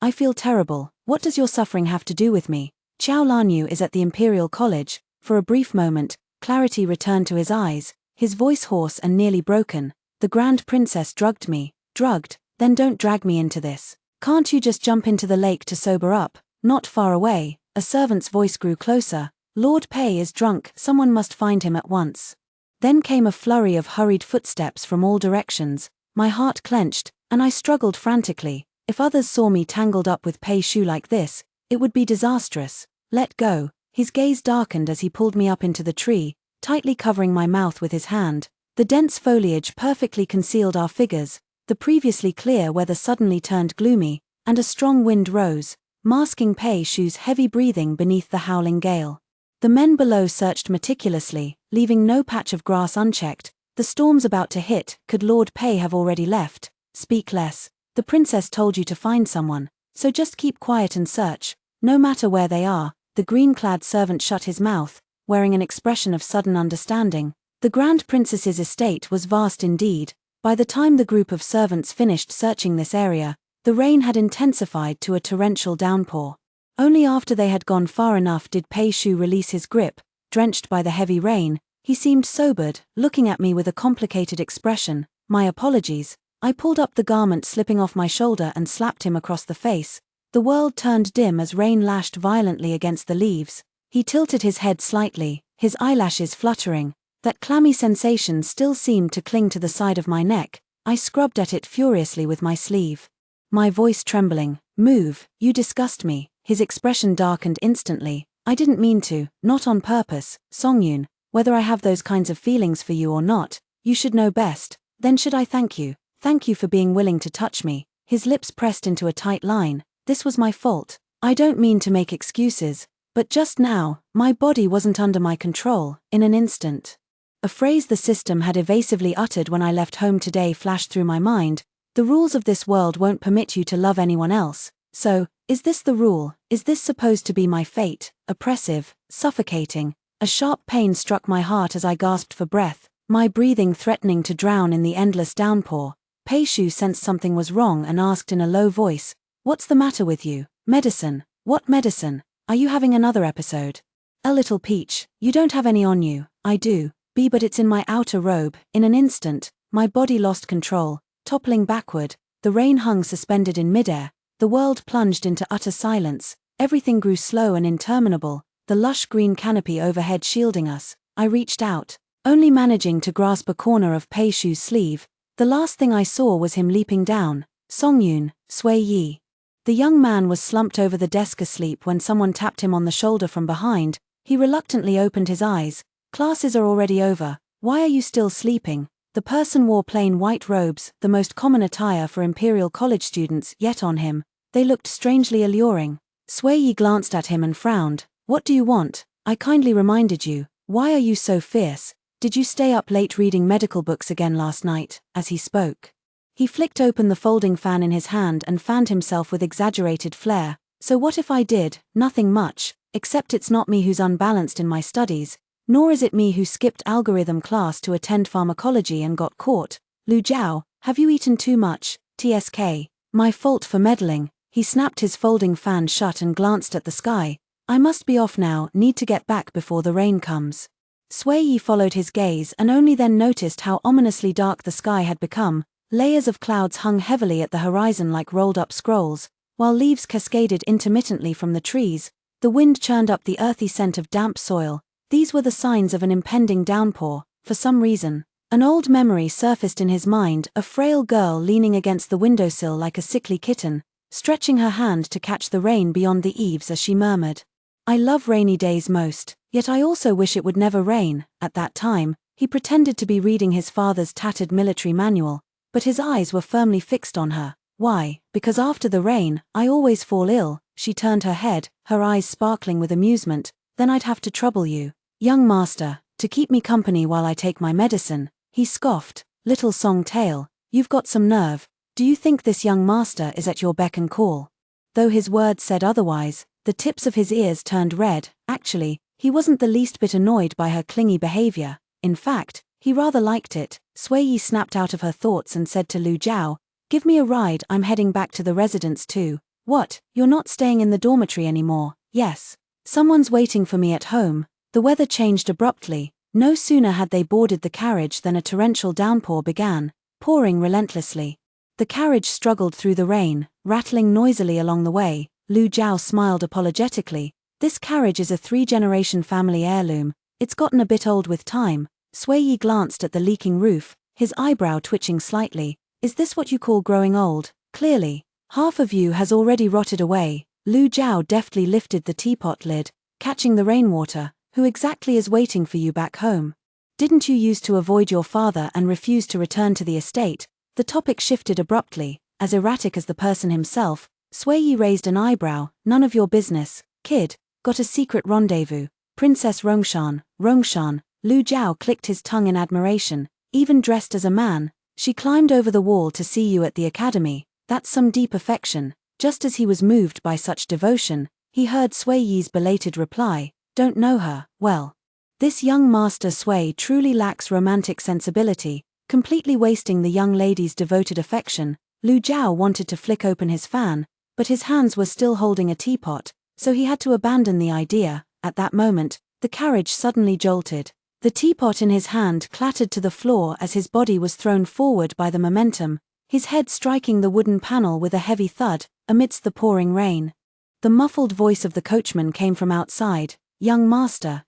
I feel terrible. What does your suffering have to do with me?" Qiao Lanyu is at the Imperial College. For a brief moment, clarity returned to his eyes, his voice hoarse and nearly broken. "The Grand Princess drugged me." "Drugged? Then don't drag me into this. Can't you just jump into the lake to sober up?" Not far away, a servant's voice grew closer. "Lord Pei is drunk, someone must find him at once." Then came a flurry of hurried footsteps from all directions. My heart clenched, and I struggled frantically. If others saw me tangled up with Pei Shu like this, it would be disastrous. "Let go." His gaze darkened as he pulled me up into the tree, tightly covering my mouth with his hand. The dense foliage perfectly concealed our figures. The previously clear weather suddenly turned gloomy, and a strong wind rose, masking Pei Shu's heavy breathing beneath the howling gale. The men below searched meticulously, leaving no patch of grass unchecked. The storm's about to hit. Could Lord Pei have already left? "Speak less. The princess told you to find someone, so just keep quiet and search, no matter where they are." The green-clad servant shut his mouth, wearing an expression of sudden understanding. The Grand Princess's estate was vast indeed. By the time the group of servants finished searching this area, the rain had intensified to a torrential downpour. Only after they had gone far enough did Pei Shu release his grip. Drenched by the heavy rain, he seemed sobered, looking at me with a complicated expression. "My apologies." I pulled up the garment slipping off my shoulder and slapped him across the face. The world turned dim as rain lashed violently against the leaves. He tilted his head slightly, his eyelashes fluttering. That clammy sensation still seemed to cling to the side of my neck. I scrubbed at it furiously with my sleeve, my voice trembling. "Move, you disgust me." His expression darkened instantly. "I didn't mean to, not on purpose, Songyun. Whether I have those kinds of feelings for you or not, you should know best. Then should I thank you? Thank you for being willing to touch me." His lips pressed into a tight line. "This was my fault. I don't mean to make excuses, But just now, my body wasn't under my control, in an instant. A phrase the system had evasively uttered when I left home today flashed through my mind. The rules of this world won't permit you to love anyone else. So, is this the rule? Is this supposed to be my fate? Oppressive, suffocating. A sharp pain struck my heart as I gasped for breath, my breathing threatening to drown in the endless downpour. Pei Shu sensed something was wrong and asked in a low voice, "What's the matter with you? Medicine? What medicine? Are you having another episode?" "A little peach, you don't have any on you." "I do, but it's in my outer robe." In an instant, my body lost control, toppling backward, the rain hung suspended in midair, the world plunged into utter silence, everything grew slow and interminable, the lush green canopy overhead shielding us. I reached out, only managing to grasp a corner of Pei Shu's sleeve. The last thing I saw was him leaping down. "Songyun, Sui Yi." The young man was slumped over the desk asleep when someone tapped him on the shoulder from behind. He reluctantly opened his eyes. "Classes are already over. Why are you still sleeping?" The person wore plain white robes, the most common attire for Imperial College students, yet on him, they looked strangely alluring. Sui Yi glanced at him and frowned. "What do you want? I kindly reminded you. Why are you so fierce? Did you stay up late reading medical books again last night?" As he spoke, he flicked open the folding fan in his hand and fanned himself with exaggerated flair. "So what if I did? Nothing much, except it's not me who's unbalanced in my studies, nor is it me who skipped algorithm class to attend pharmacology and got caught. Lu Jiao, have you eaten too much? TSK. My fault for meddling." He snapped his folding fan shut and glanced at the sky. "I must be off now, need to get back before the rain comes." Sui Yi followed his gaze and only then noticed how ominously dark the sky had become. Layers of clouds hung heavily at the horizon like rolled-up scrolls, while leaves cascaded intermittently from the trees. The wind churned up the earthy scent of damp soil. These were the signs of an impending downpour. For some reason, an old memory surfaced in his mind, a frail girl leaning against the windowsill like a sickly kitten, stretching her hand to catch the rain beyond the eaves as she murmured, "I love rainy days most, yet I also wish it would never rain." At that time, he pretended to be reading his father's tattered military manual, but his eyes were firmly fixed on her. "Why? Because after the rain, I always fall ill." She turned her head, her eyes sparkling with amusement. "Then I'd have to trouble you, young master, to keep me company while I take my medicine." He scoffed. "Little song tail, you've got some nerve. Do you think this young master is at your beck and call?" Though his words said otherwise, the tips of his ears turned red. Actually, he wasn't the least bit annoyed by her clingy behavior. In fact, he rather liked it. Sui Yi snapped out of her thoughts and said to Lu Jiao, "Give me a ride, I'm heading back to the residence too." "What, you're not staying in the dormitory anymore?" "Yes. Someone's waiting for me at home." The weather changed abruptly. No sooner had they boarded the carriage than a torrential downpour began, pouring relentlessly. The carriage struggled through the rain, rattling noisily along the way. Lu Jiao smiled apologetically. "This carriage is a 3-generation family heirloom. It's gotten a bit old with time." Sui Yi glanced at the leaking roof, his eyebrow twitching slightly. "Is this what you call growing old? Clearly. Half of you has already rotted away." Lu Jiao deftly lifted the teapot lid, catching the rainwater. "Who exactly is waiting for you back home? Didn't you used to avoid your father and refuse to return to the estate?" The topic shifted abruptly, as erratic as the person himself. Sui Yi raised an eyebrow. "None of your business, kid. Got a secret rendezvous. Princess Rongshan." "Rongshan." Lu Jiao clicked his tongue in admiration. "Even dressed as a man. She climbed over the wall to see you at the academy. That's some deep affection." Just as he was moved by such devotion, he heard Sui Yi's belated reply, "Don't know her. Well, this young master Sui truly lacks romantic sensibility, completely wasting the young lady's devoted affection." Lu Jiao wanted to flick open his fan, but his hands were still holding a teapot, so he had to abandon the idea. At that moment, the carriage suddenly jolted. The teapot in his hand clattered to the floor as his body was thrown forward by the momentum, his head striking the wooden panel with a heavy thud, amidst the pouring rain. The muffled voice of the coachman came from outside. Young Master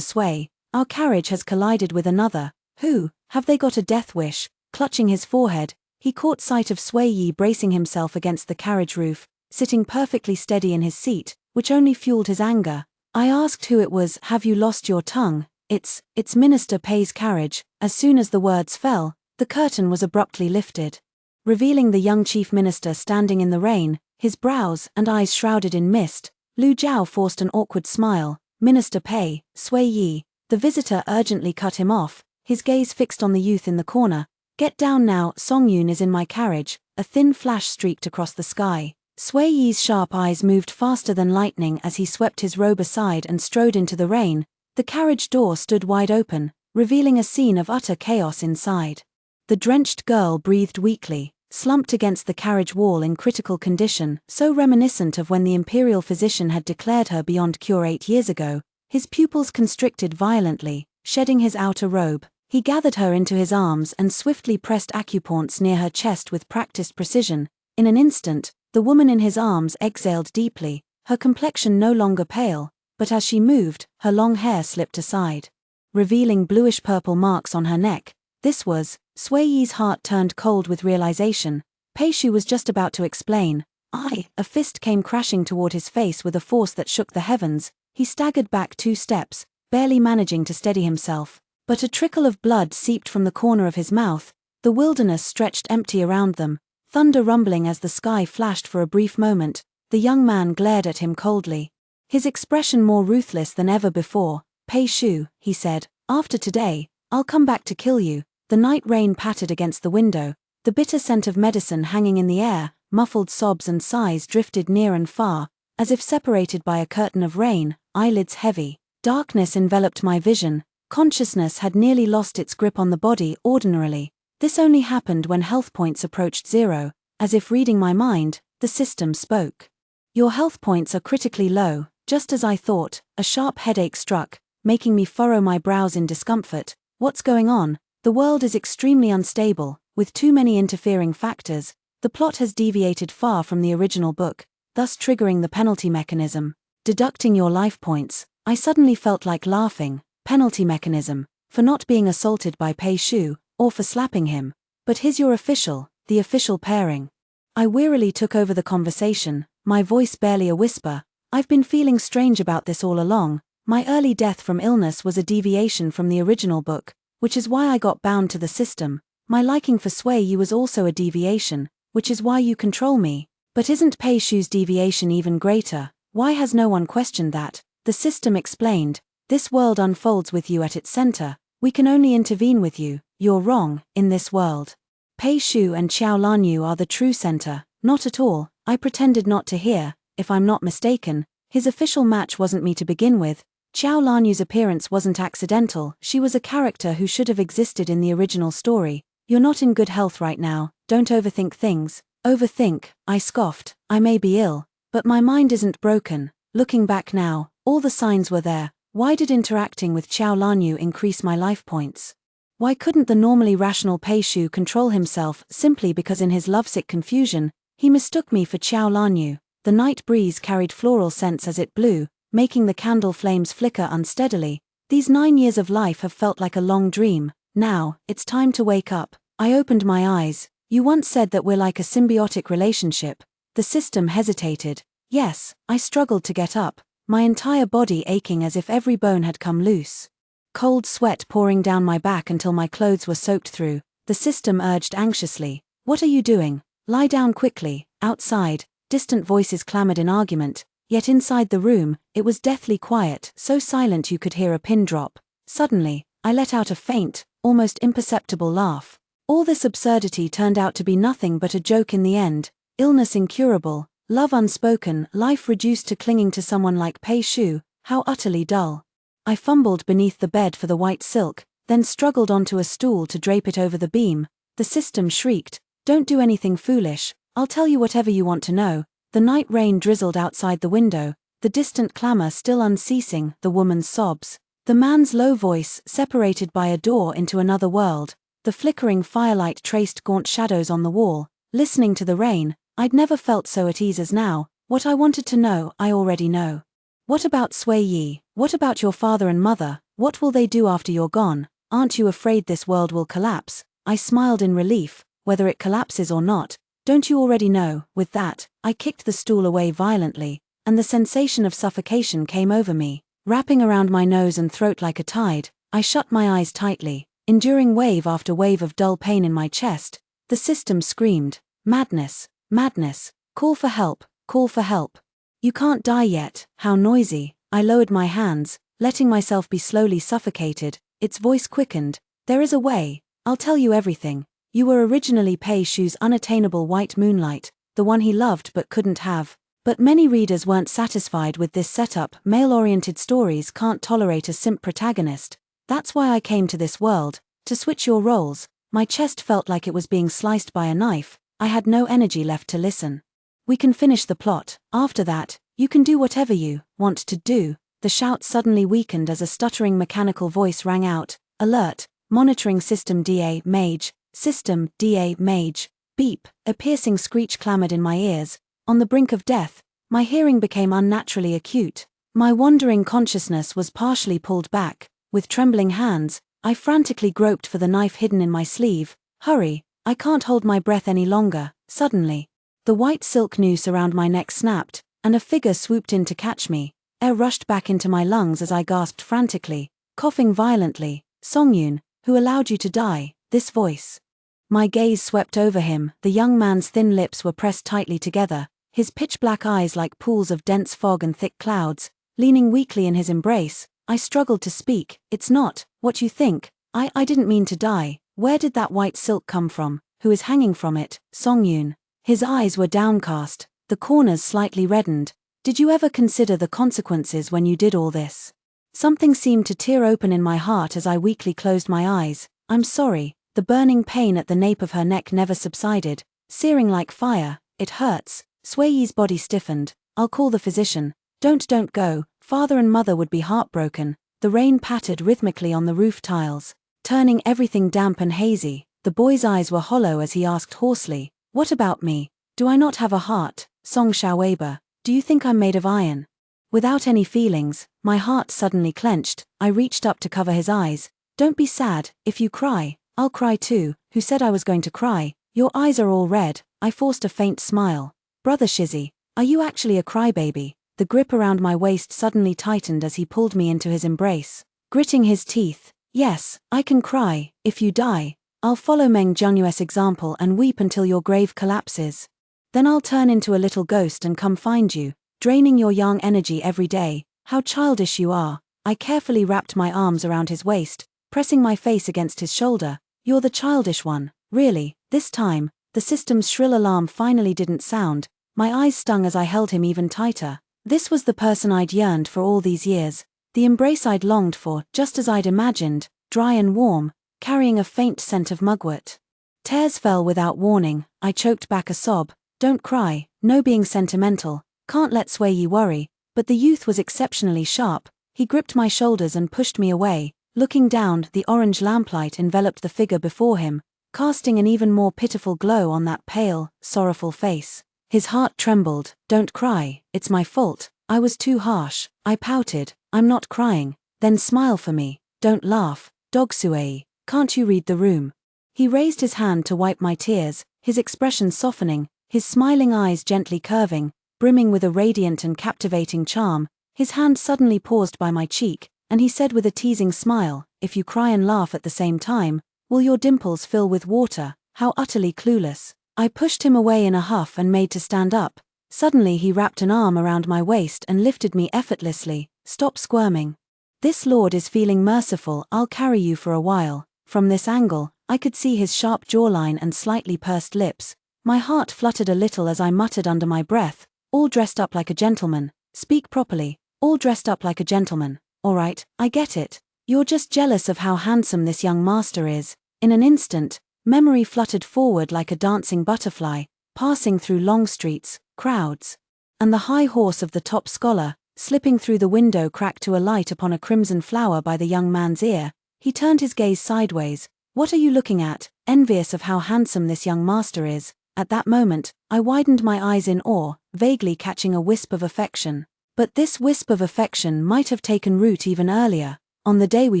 Sui, our carriage has collided with another." "Who? Have they got a death wish?" Clutching his forehead, he caught sight of Sui Yi bracing himself against the carriage roof, sitting perfectly steady in his seat, which only fueled his anger. "I asked who it was. Have you lost your tongue? It's Minister Pei's carriage." As soon as the words fell, the curtain was abruptly lifted, revealing the young chief minister standing in the rain, his brows and eyes shrouded in mist. Lu Jiao forced an awkward smile. Minister Pei, Sui Yi. The visitor urgently cut him off, his gaze fixed on the youth in the corner. Get down now, Songyun is in my carriage. A thin flash streaked across the sky. Sui Yi's sharp eyes moved faster than lightning as he swept his robe aside and strode into the rain. The carriage door stood wide open, revealing a scene of utter chaos inside. The drenched girl breathed weakly, slumped against the carriage wall in critical condition, so reminiscent of when the imperial physician had declared her beyond cure 8 years ago. His pupils constricted violently, shedding his outer robe. He gathered her into his arms and swiftly pressed acupoints near her chest with practiced precision. In an instant, the woman in his arms exhaled deeply, her complexion no longer pale, but as she moved, her long hair slipped aside, revealing bluish-purple marks on her neck. This was, Sui Yi's heart turned cold with realization. Pei Shu was just about to explain. A fist came crashing toward his face with a force that shook the heavens. He staggered back 2 steps, barely managing to steady himself. But a trickle of blood seeped from the corner of his mouth. The wilderness stretched empty around them, thunder rumbling as the sky flashed for a brief moment. The young man glared at him coldly, his expression more ruthless than ever before. Pei Shu, he said, after today, I'll come back to kill you. The night rain pattered against the window, the bitter scent of medicine hanging in the air. Muffled sobs and sighs drifted near and far, as if separated by a curtain of rain. Eyelids heavy. Darkness enveloped my vision. Consciousness had nearly lost its grip on the body. Ordinarily, this only happened when health points approached 0. As if reading my mind, the system spoke. Your health points are critically low. Just as I thought. A sharp headache struck, making me furrow my brows in discomfort. What's going on? The world is extremely unstable, with too many interfering factors. The plot has deviated far from the original book, thus triggering the penalty mechanism. Deducting your life points. I suddenly felt like laughing. Penalty mechanism, for not being assaulted by Pei Shu, or for slapping him. But here's your official, the official pairing. I wearily took over the conversation, my voice barely a whisper. I've been feeling strange about this all along. My early death from illness was a deviation from the original book, which is why I got bound to the system. My liking for Sui Yi was also a deviation, which is why you control me. But isn't Pei Shu's deviation even greater? Why has no one questioned that? The system explained. This world unfolds with you at its center. We can only intervene with you. You're wrong, in this world. Pei Shu and Xiao Lanyu are the true center. Not at all. I pretended not to hear. If I'm not mistaken, his official match wasn't me to begin with. Xiao Lanyu's appearance wasn't accidental. She was a character who should have existed in the original story. You're not in good health right now. Don't overthink things. Overthink, I scoffed. I may be ill, but my mind isn't broken. Looking back now, all the signs were there. Why did interacting with Xiao Lanyu increase my life points? Why couldn't the normally rational Pei Shu control himself simply because in his lovesick confusion, he mistook me for Xiao Lanyu? The night breeze carried floral scents as it blew, making the candle flames flicker unsteadily. These 9 years of life have felt like a long dream. Now, it's time to wake up. I opened my eyes. You once said that we're like a symbiotic relationship. The system hesitated. Yes, I struggled to get up, my entire body aching as if every bone had come loose. Cold sweat pouring down my back until my clothes were soaked through. The system urged anxiously. What are you doing? Lie down quickly. Outside, distant voices clamored in argument, yet inside the room, it was deathly quiet, so silent you could hear a pin drop. Suddenly, I let out a faint, almost imperceptible laugh. All this absurdity turned out to be nothing but a joke in the end. Illness incurable, love unspoken, life reduced to clinging to someone like Pei Shu. How utterly dull. I fumbled beneath the bed for the white silk, then struggled onto a stool to drape it over the beam. The system shrieked, "Don't do anything foolish. I'll tell you whatever you want to know." The night rain drizzled outside the window, the distant clamor still unceasing, the woman's sobs. The man's low voice separated by a door into another world. The flickering firelight traced gaunt shadows on the wall. Listening to the rain, I'd never felt so at ease as now. What I wanted to know, I already know. What about Sui Yi? What about your father and mother? What will they do after you're gone? Aren't you afraid this world will collapse? I smiled in relief. Whether it collapses or not, don't you already know? With that, I kicked the stool away violently, and the sensation of suffocation came over me, wrapping around my nose and throat like a tide. I shut my eyes tightly, enduring wave after wave of dull pain in my chest. The system screamed, "Madness! Madness! Call for help! Call for help!" You can't die yet, how noisy. I lowered my hands, letting myself be slowly suffocated. Its voice quickened. There is a way. I'll tell you everything. You were originally Pei Shu's unattainable white moonlight, the one he loved but couldn't have. But many readers weren't satisfied with this setup. Male-oriented stories can't tolerate a simp protagonist. That's why I came to this world, to switch your roles. My chest felt like it was being sliced by a knife. I had no energy left to listen. We can finish the plot. After that, you can do whatever you want to do. The shout suddenly weakened as a stuttering mechanical voice rang out. Alert, monitoring system DA Mage, system DA Mage. Beep, a piercing screech clamored in my ears. On the brink of death, my hearing became unnaturally acute. My wandering consciousness was partially pulled back. With trembling hands, I frantically groped for the knife hidden in my sleeve. Hurry, I can't hold my breath any longer. Suddenly, the white silk noose around my neck snapped, and a figure swooped in to catch me. Air rushed back into my lungs as I gasped frantically, coughing violently. Songyun, who allowed you to die? This voice. My gaze swept over him. The young man's thin lips were pressed tightly together, his pitch-black eyes like pools of dense fog and thick clouds. Leaning weakly in his embrace, I struggled to speak. It's not what you think. I didn't mean to die. Where did that white silk come from? Who is hanging from it? Songyun. His eyes were downcast, the corners slightly reddened. Did you ever consider the consequences when you did all this? Something seemed to tear open in my heart as I weakly closed my eyes. I'm sorry. The burning pain at the nape of her neck never subsided, searing like fire. It hurts. Sui-Yi's body stiffened. I'll call the physician. Don't go. Father and mother would be heartbroken. The rain pattered rhythmically on the roof tiles, turning everything damp and hazy. The boy's eyes were hollow as he asked hoarsely, what about me? Do I not have a heart? Song Xiaoweiba, do you think I'm made of iron? Without any feelings, my heart suddenly clenched. I reached up to cover his eyes. Don't be sad. If you cry, I'll cry too. Who said I was going to cry? Your eyes are all red. I forced a faint smile. Brother Shizzy, are you actually a crybaby? The grip around my waist suddenly tightened as he pulled me into his embrace. Gritting his teeth, yes, I can cry. If you die, I'll follow Meng Jianyue's example and weep until your grave collapses. Then I'll turn into a little ghost and come find you, draining your young energy every day. How childish you are. I carefully wrapped my arms around his waist, pressing my face against his shoulder. You're the childish one, really. This time, the system's shrill alarm finally didn't sound. My eyes stung as I held him even tighter. This was the person I'd yearned for all these years, the embrace I'd longed for, just as I'd imagined, dry and warm, carrying a faint scent of mugwort. Tears fell without warning. I choked back a sob. Don't cry, no being sentimental, can't let Sui-Yi worry. But the youth was exceptionally sharp. He gripped my shoulders and pushed me away. Looking down, the orange lamplight enveloped the figure before him, casting an even more pitiful glow on that pale, sorrowful face. His heart trembled. Don't cry, it's my fault. I was too harsh. I pouted. I'm not crying. Then smile for me. Don't laugh. Dog Sui, can't you read the room? He raised his hand to wipe my tears, his expression softening, his smiling eyes gently curving, brimming with a radiant and captivating charm. His hand suddenly paused by my cheek, and he said with a teasing smile, if you cry and laugh at the same time, will your dimples fill with water? How utterly clueless. I pushed him away in a huff and made to stand up. Suddenly he wrapped an arm around my waist and lifted me effortlessly. Stop squirming. This lord is feeling merciful. I'll carry you for a while. From this angle, I could see his sharp jawline and slightly pursed lips. My heart fluttered a little as I muttered under my breath, all dressed up like a gentleman. Speak properly. All dressed up like a gentleman. All right, I get it. You're just jealous of how handsome this young master is. In an instant, memory fluttered forward like a dancing butterfly, passing through long streets, crowds. And the high horse of the top scholar, slipping through the window crack to alight upon a crimson flower by the young man's ear. He turned his gaze sideways. What are you looking at? Envious of how handsome this young master is. At that moment, I widened my eyes in awe, vaguely catching a wisp of affection. But this wisp of affection might have taken root even earlier. On the day we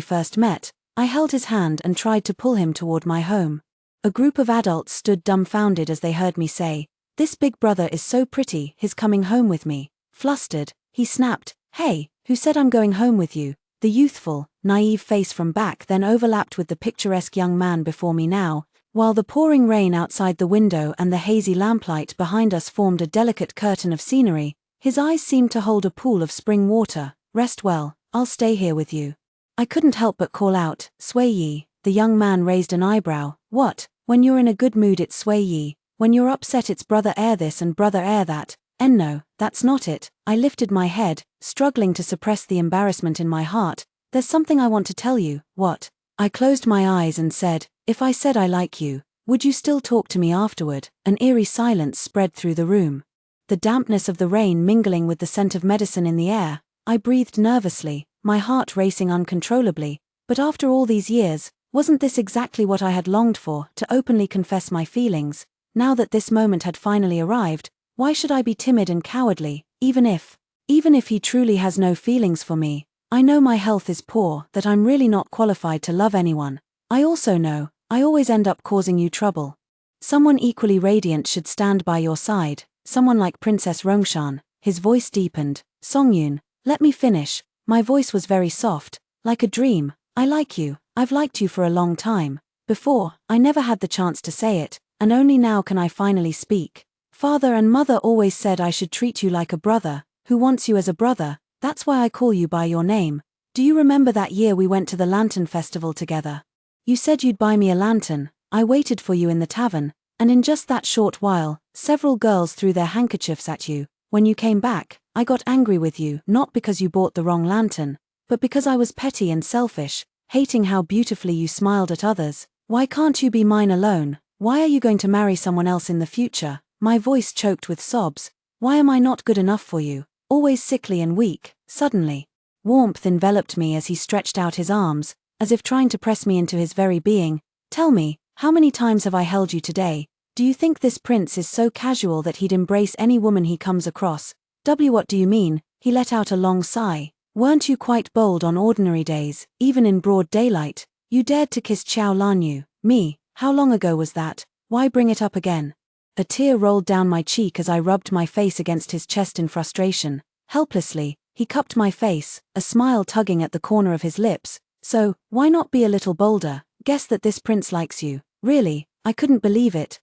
first met, I held his hand and tried to pull him toward my home. A group of adults stood dumbfounded as they heard me say, "This big brother is so pretty, he's coming home with me." Flustered, he snapped, "Hey, who said I'm going home with you?" The youthful, naive face from back then overlapped with the picturesque young man before me now, while the pouring rain outside the window and the hazy lamplight behind us formed a delicate curtain of scenery. His eyes seemed to hold a pool of spring water. Rest well, I'll stay here with you. I couldn't help but call out, Sway Yi. The young man raised an eyebrow. What? When you're in a good mood it's Sway Yi. When you're upset it's brother air this and brother air that. And no, that's not it. I lifted my head, struggling to suppress the embarrassment in my heart. There's something I want to tell you. What? I closed my eyes and said, if I said I like you, would you still talk to me afterward? An eerie silence spread through the room. The dampness of the rain mingling with the scent of medicine in the air. I breathed nervously, my heart racing uncontrollably. But after all these years, wasn't this exactly what I had longed for, to openly confess my feelings? Now that this moment had finally arrived, why should I be timid and cowardly, even if he truly has no feelings for me? I know my health is poor, that I'm really not qualified to love anyone. I also know, I always end up causing you trouble. Someone equally radiant should stand by your side, someone like Princess Rongshan. His voice deepened. Songyun, let me finish. My voice was very soft, like a dream. I like you, I've liked you for a long time. Before, I never had the chance to say it, and only now can I finally speak. Father and mother always said I should treat you like a brother, who wants you as a brother. That's why I call you by your name. Do you remember that year we went to the Lantern Festival together? You said you'd buy me a lantern. I waited for you in the tavern, and in just that short while, several girls threw their handkerchiefs at you. When you came back, I got angry with you, not because you bought the wrong lantern, but because I was petty and selfish, hating how beautifully you smiled at others. Why can't you be mine alone? Why are you going to marry someone else in the future? My voice choked with sobs. Why am I not good enough for you? Always sickly and weak. Suddenly, warmth enveloped me as he stretched out his arms, as if trying to press me into his very being. Tell me, how many times have I held you today? Do you think this prince is so casual that he'd embrace any woman he comes across? What do you mean? He let out a long sigh. Weren't you quite bold on ordinary days, even in broad daylight? You dared to kiss Qiao Lanyu. Me? How long ago was that? Why bring it up again? A tear rolled down my cheek as I rubbed my face against his chest in frustration. Helplessly, he cupped my face, a smile tugging at the corner of his lips. So, why not be a little bolder? Guess that this prince likes you. Really? I couldn't believe it.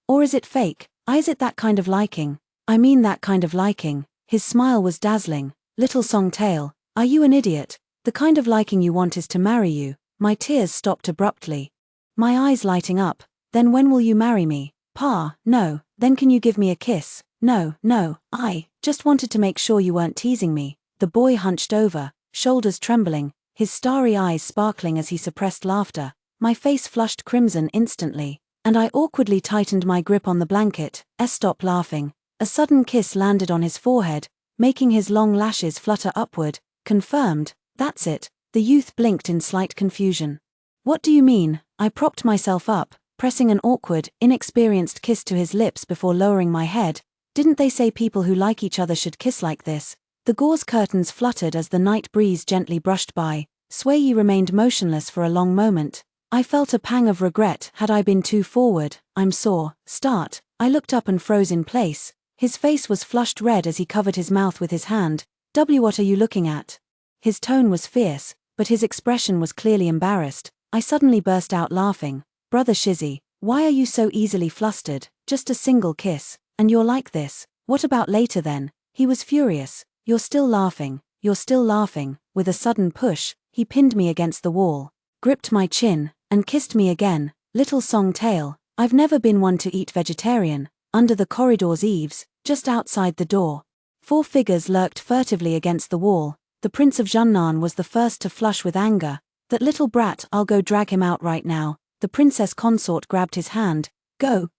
Or is it fake? Is it that kind of liking? I mean that kind of liking. His smile was dazzling. Little Songtail, are you an idiot? The kind of liking you want is to marry you. My tears stopped abruptly. My eyes lighting up. Then when will you marry me? Pa, no. Then can you give me a kiss? No, I just wanted to make sure you weren't teasing me. The boy hunched over, shoulders trembling, his starry eyes sparkling as he suppressed laughter. My face flushed crimson instantly, and I awkwardly tightened my grip on the blanket. Stop laughing. A sudden kiss landed on his forehead, making his long lashes flutter upward. Confirmed. That's it. The youth blinked in slight confusion. What do you mean? I propped myself up, pressing an awkward, inexperienced kiss to his lips before lowering my head. Didn't they say people who like each other should kiss like this? The gauze curtains fluttered as the night breeze gently brushed by. Sway Yi remained motionless for a long moment. I felt a pang of regret. Had I been too forward? I'm sore. Start. I looked up and froze in place. His face was flushed red as he covered his mouth with his hand. What are you looking at? His tone was fierce, but his expression was clearly embarrassed. I suddenly burst out laughing. Brother Shizzy, why are you so easily flustered? Just a single kiss, and you're like this. What about later then? He was furious. You're still laughing. With a sudden push, he pinned me against the wall, gripped my chin, and kissed me again. Little Songtail, I've never been one to eat vegetarian. Under the corridor's eaves, just outside the door, 4 figures lurked furtively against the wall. The Prince of Junnan was the first to flush with anger. That little brat, I'll go drag him out right now. The princess consort grabbed his hand. Go,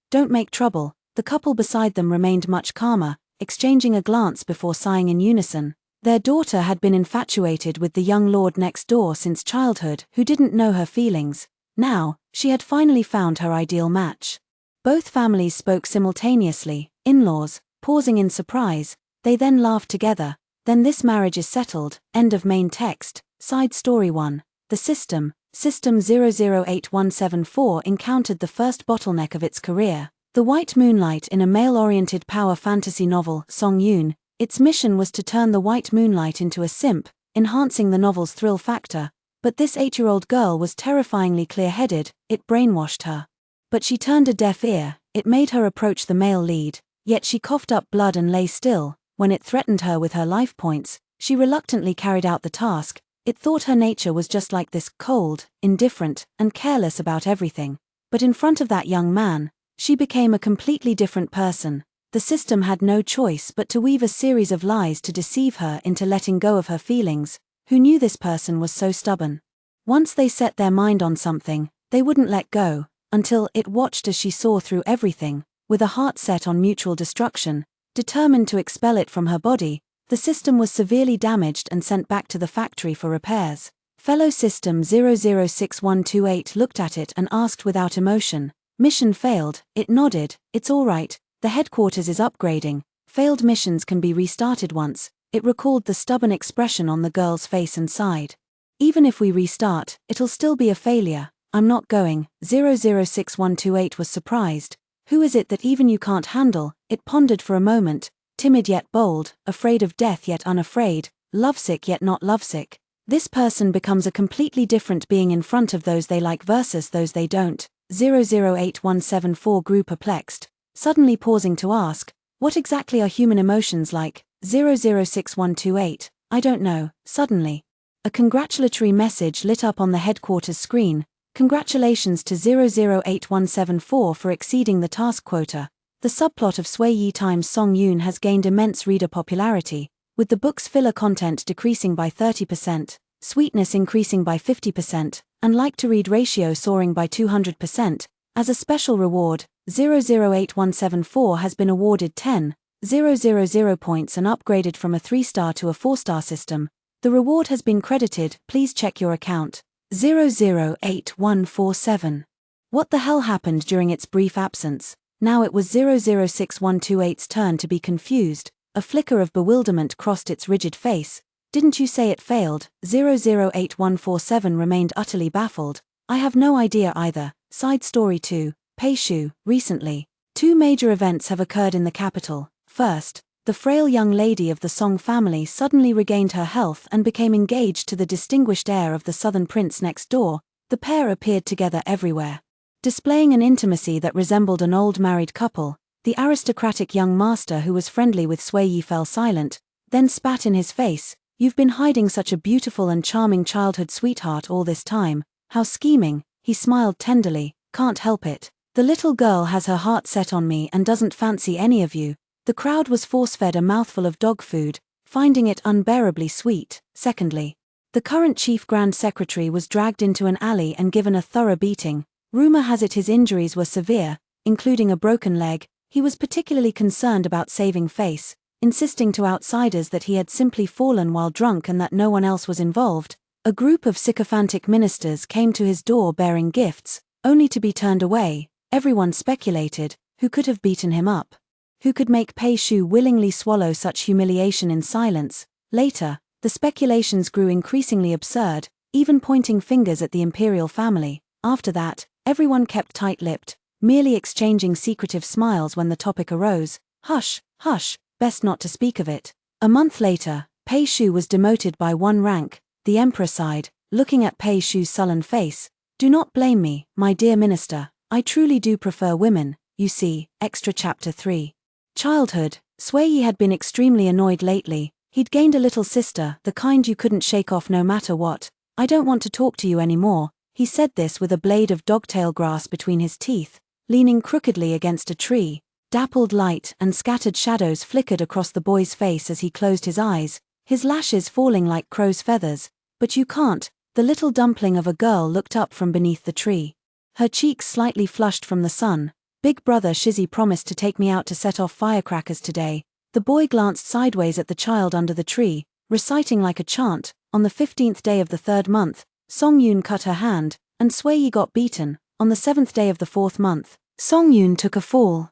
don't make trouble. The couple beside them remained much calmer, exchanging a glance before sighing in unison. Their daughter had been infatuated with the young lord next door since childhood, who didn't know her feelings. Now, she had finally found her ideal match. Both families spoke simultaneously, in-laws, pausing in surprise. They then laughed together. Then this marriage is settled. End of main text. Side story 1. The System 008174 encountered the first bottleneck of its career. The White Moonlight in a male-oriented power fantasy novel, Songyun. Its mission was to turn the White Moonlight into a simp, enhancing the novel's thrill factor. But this 8-year-old girl was terrifyingly clear-headed. It brainwashed her. But she turned a deaf ear. It made her approach the male lead. Yet she coughed up blood and lay still. When it threatened her with her life points, she reluctantly carried out the task. It thought her nature was just like this, cold, indifferent, and careless about everything. But in front of that young man, she became a completely different person. The system had no choice but to weave a series of lies to deceive her into letting go of her feelings. Who knew this person was so stubborn? Once they set their mind on something, they wouldn't let go, until it watched as she saw through everything, with a heart set on mutual destruction, determined to expel it from her body. The system was severely damaged and sent back to the factory for repairs. Fellow System 006128 looked at it and asked without emotion, "Mission failed." It nodded, "It's all right, the headquarters is upgrading. Failed missions can be restarted once." It recalled the stubborn expression on the girl's face and sighed. "Even if we restart, it'll still be a failure. I'm not going." 006128 was surprised. "Who is it that even you can't handle?" It pondered for a moment, timid yet bold, afraid of death yet unafraid, lovesick yet not lovesick. This person becomes a completely different being in front of those they like versus those they don't. 008174 grew perplexed, suddenly pausing to ask, "What exactly are human emotions like?" 006128, "I don't know." Suddenly, a congratulatory message lit up on the headquarters screen. "Congratulations to 008174 for exceeding the task quota. The subplot of Sui Yi times Song Yoon has gained immense reader popularity, with the book's filler content decreasing by 30%, sweetness increasing by 50%, and like-to-read ratio soaring by 200%. As a special reward, 008174 has been awarded 10,000 points and upgraded from a 3-star to a 4-star system. The reward has been credited. Please check your account." 008147. What the hell happened during its brief absence? Now it was 006128's turn to be confused. A flicker of bewilderment crossed its rigid face. "Didn't you say it failed?" 008147 remained utterly baffled. "I have no idea either." Side story 2. Peishu. Recently, 2 major events have occurred in the capital. First, the frail young lady of the Song family suddenly regained her health and became engaged to the distinguished heir of the southern prince next door. The pair appeared together everywhere, displaying an intimacy that resembled an old married couple. The aristocratic young master who was friendly with Sui Yi fell silent, then spat in his face. "You've been hiding such a beautiful and charming childhood sweetheart all this time. How scheming." He smiled tenderly. "Can't help it. The little girl has her heart set on me and doesn't fancy any of you." The crowd was force-fed a mouthful of dog food, finding it unbearably sweet. Secondly, the current chief grand secretary was dragged into an alley and given a thorough beating. Rumor has it his injuries were severe, including a broken leg. He was particularly concerned about saving face, insisting to outsiders that he had simply fallen while drunk and that no one else was involved. A group of sycophantic ministers came to his door bearing gifts, only to be turned away. Everyone speculated, who could have beaten him up? Who could make Peishu willingly swallow such humiliation in silence? Later, the speculations grew increasingly absurd, even pointing fingers at the imperial family. After that, everyone kept tight-lipped, merely exchanging secretive smiles when the topic arose. "Hush, hush, best not to speak of it." A month later, Peishu was demoted by 1 rank. The emperor sighed, looking at Peishu's sullen face. "Do not blame me, my dear minister. I truly do prefer women, you see." Extra Chapter 3. Childhood. Sui Yi had been extremely annoyed lately. He'd gained a little sister, the kind you couldn't shake off no matter what. "I don't want to talk to you anymore." He said this with a blade of dogtail grass between his teeth, leaning crookedly against a tree. Dappled light and scattered shadows flickered across the boy's face as he closed his eyes, his lashes falling like crow's feathers. "But you can't." The little dumpling of a girl looked up from beneath the tree, her cheeks slightly flushed from the sun. "Big brother Shizzy promised to take me out to set off firecrackers today." The boy glanced sideways at the child under the tree, reciting like a chant. "On the 15th day of the 3rd month, Song Yoon cut her hand, and Sui Yi got beaten. On the 7th day of the 4th month, Song Yoon took a fall,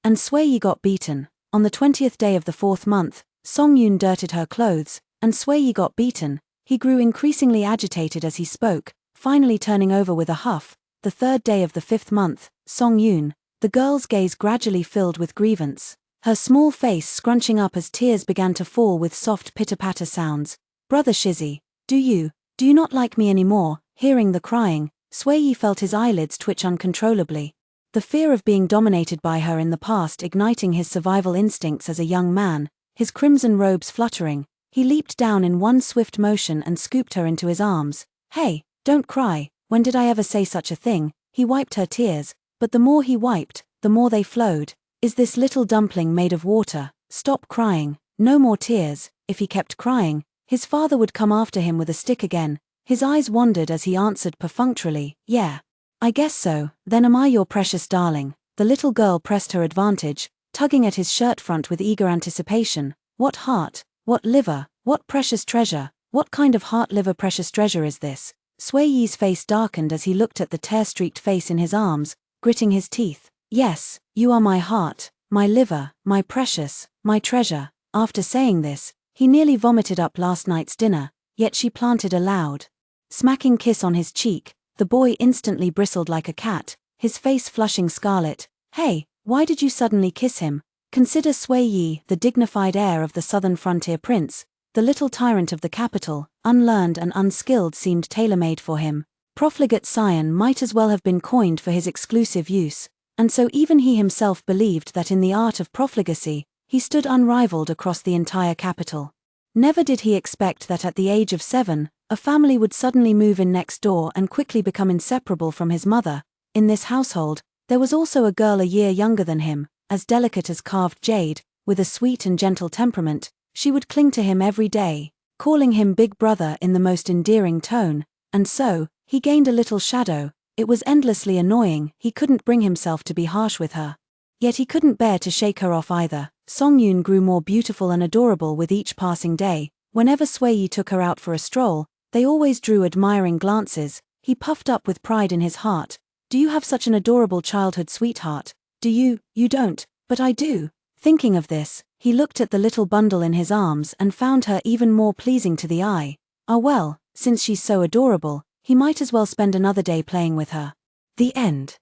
and Sui Yi got beaten. On the 20th day of the 4th month, Song Yoon dirted her clothes, and Sui Yi got beaten." He grew increasingly agitated as he spoke, finally turning over with a huff. "The 3rd day of the 5th month, Song Yoon." The girl's gaze gradually filled with grievance, her small face scrunching up as tears began to fall with soft pitter-patter sounds. "Brother Shizzy, do you not like me anymore?" Hearing the crying, Sui Yi felt his eyelids twitch uncontrollably. The fear of being dominated by her in the past igniting his survival instincts as a young man, his crimson robes fluttering. He leaped down in one swift motion and scooped her into his arms. "Hey, don't cry, when did I ever say such a thing?" He wiped her tears, but the more he wiped, the more they flowed. "Is this little dumpling made of water? Stop crying, no more tears." If he kept crying, his father would come after him with a stick again. His eyes wandered as he answered perfunctorily, "Yeah. I guess so, then am I your precious darling?" The little girl pressed her advantage, tugging at his shirt front with eager anticipation. "What heart? What liver? What precious treasure? What kind of heart, liver, precious treasure is this?" Sui Yi's face darkened as he looked at the tear-streaked face in his arms, gritting his teeth. "Yes, you are my heart, my liver, my precious, my treasure." After saying this, he nearly vomited up last night's dinner, yet she planted a loud, smacking kiss on his cheek. The boy instantly bristled like a cat, his face flushing scarlet. "Hey, why did you suddenly kiss him?" Consider Sui Yi, the dignified heir of the southern frontier prince, the little tyrant of the capital, unlearned and unskilled, seemed tailor-made for him. Profligate scion might as well have been coined for his exclusive use, and so even he himself believed that in the art of profligacy, he stood unrivaled across the entire capital. Never did he expect that at the age of 7, a family would suddenly move in next door and quickly become inseparable from his mother. In this household, there was also a girl a year younger than him, as delicate as carved jade, with a sweet and gentle temperament. She would cling to him every day, calling him big brother in the most endearing tone, and so, he gained a little shadow. It was endlessly annoying, he couldn't bring himself to be harsh with her. Yet he couldn't bear to shake her off either. Songyun grew more beautiful and adorable with each passing day. Whenever Sui Yi took her out for a stroll, they always drew admiring glances. He puffed up with pride in his heart. "Do you have such an adorable childhood sweetheart?" "Do you? You don't, but I do." Thinking of this, he looked at the little bundle in his arms and found her even more pleasing to the eye. Ah well, since she's so adorable, he might as well spend another day playing with her. The end.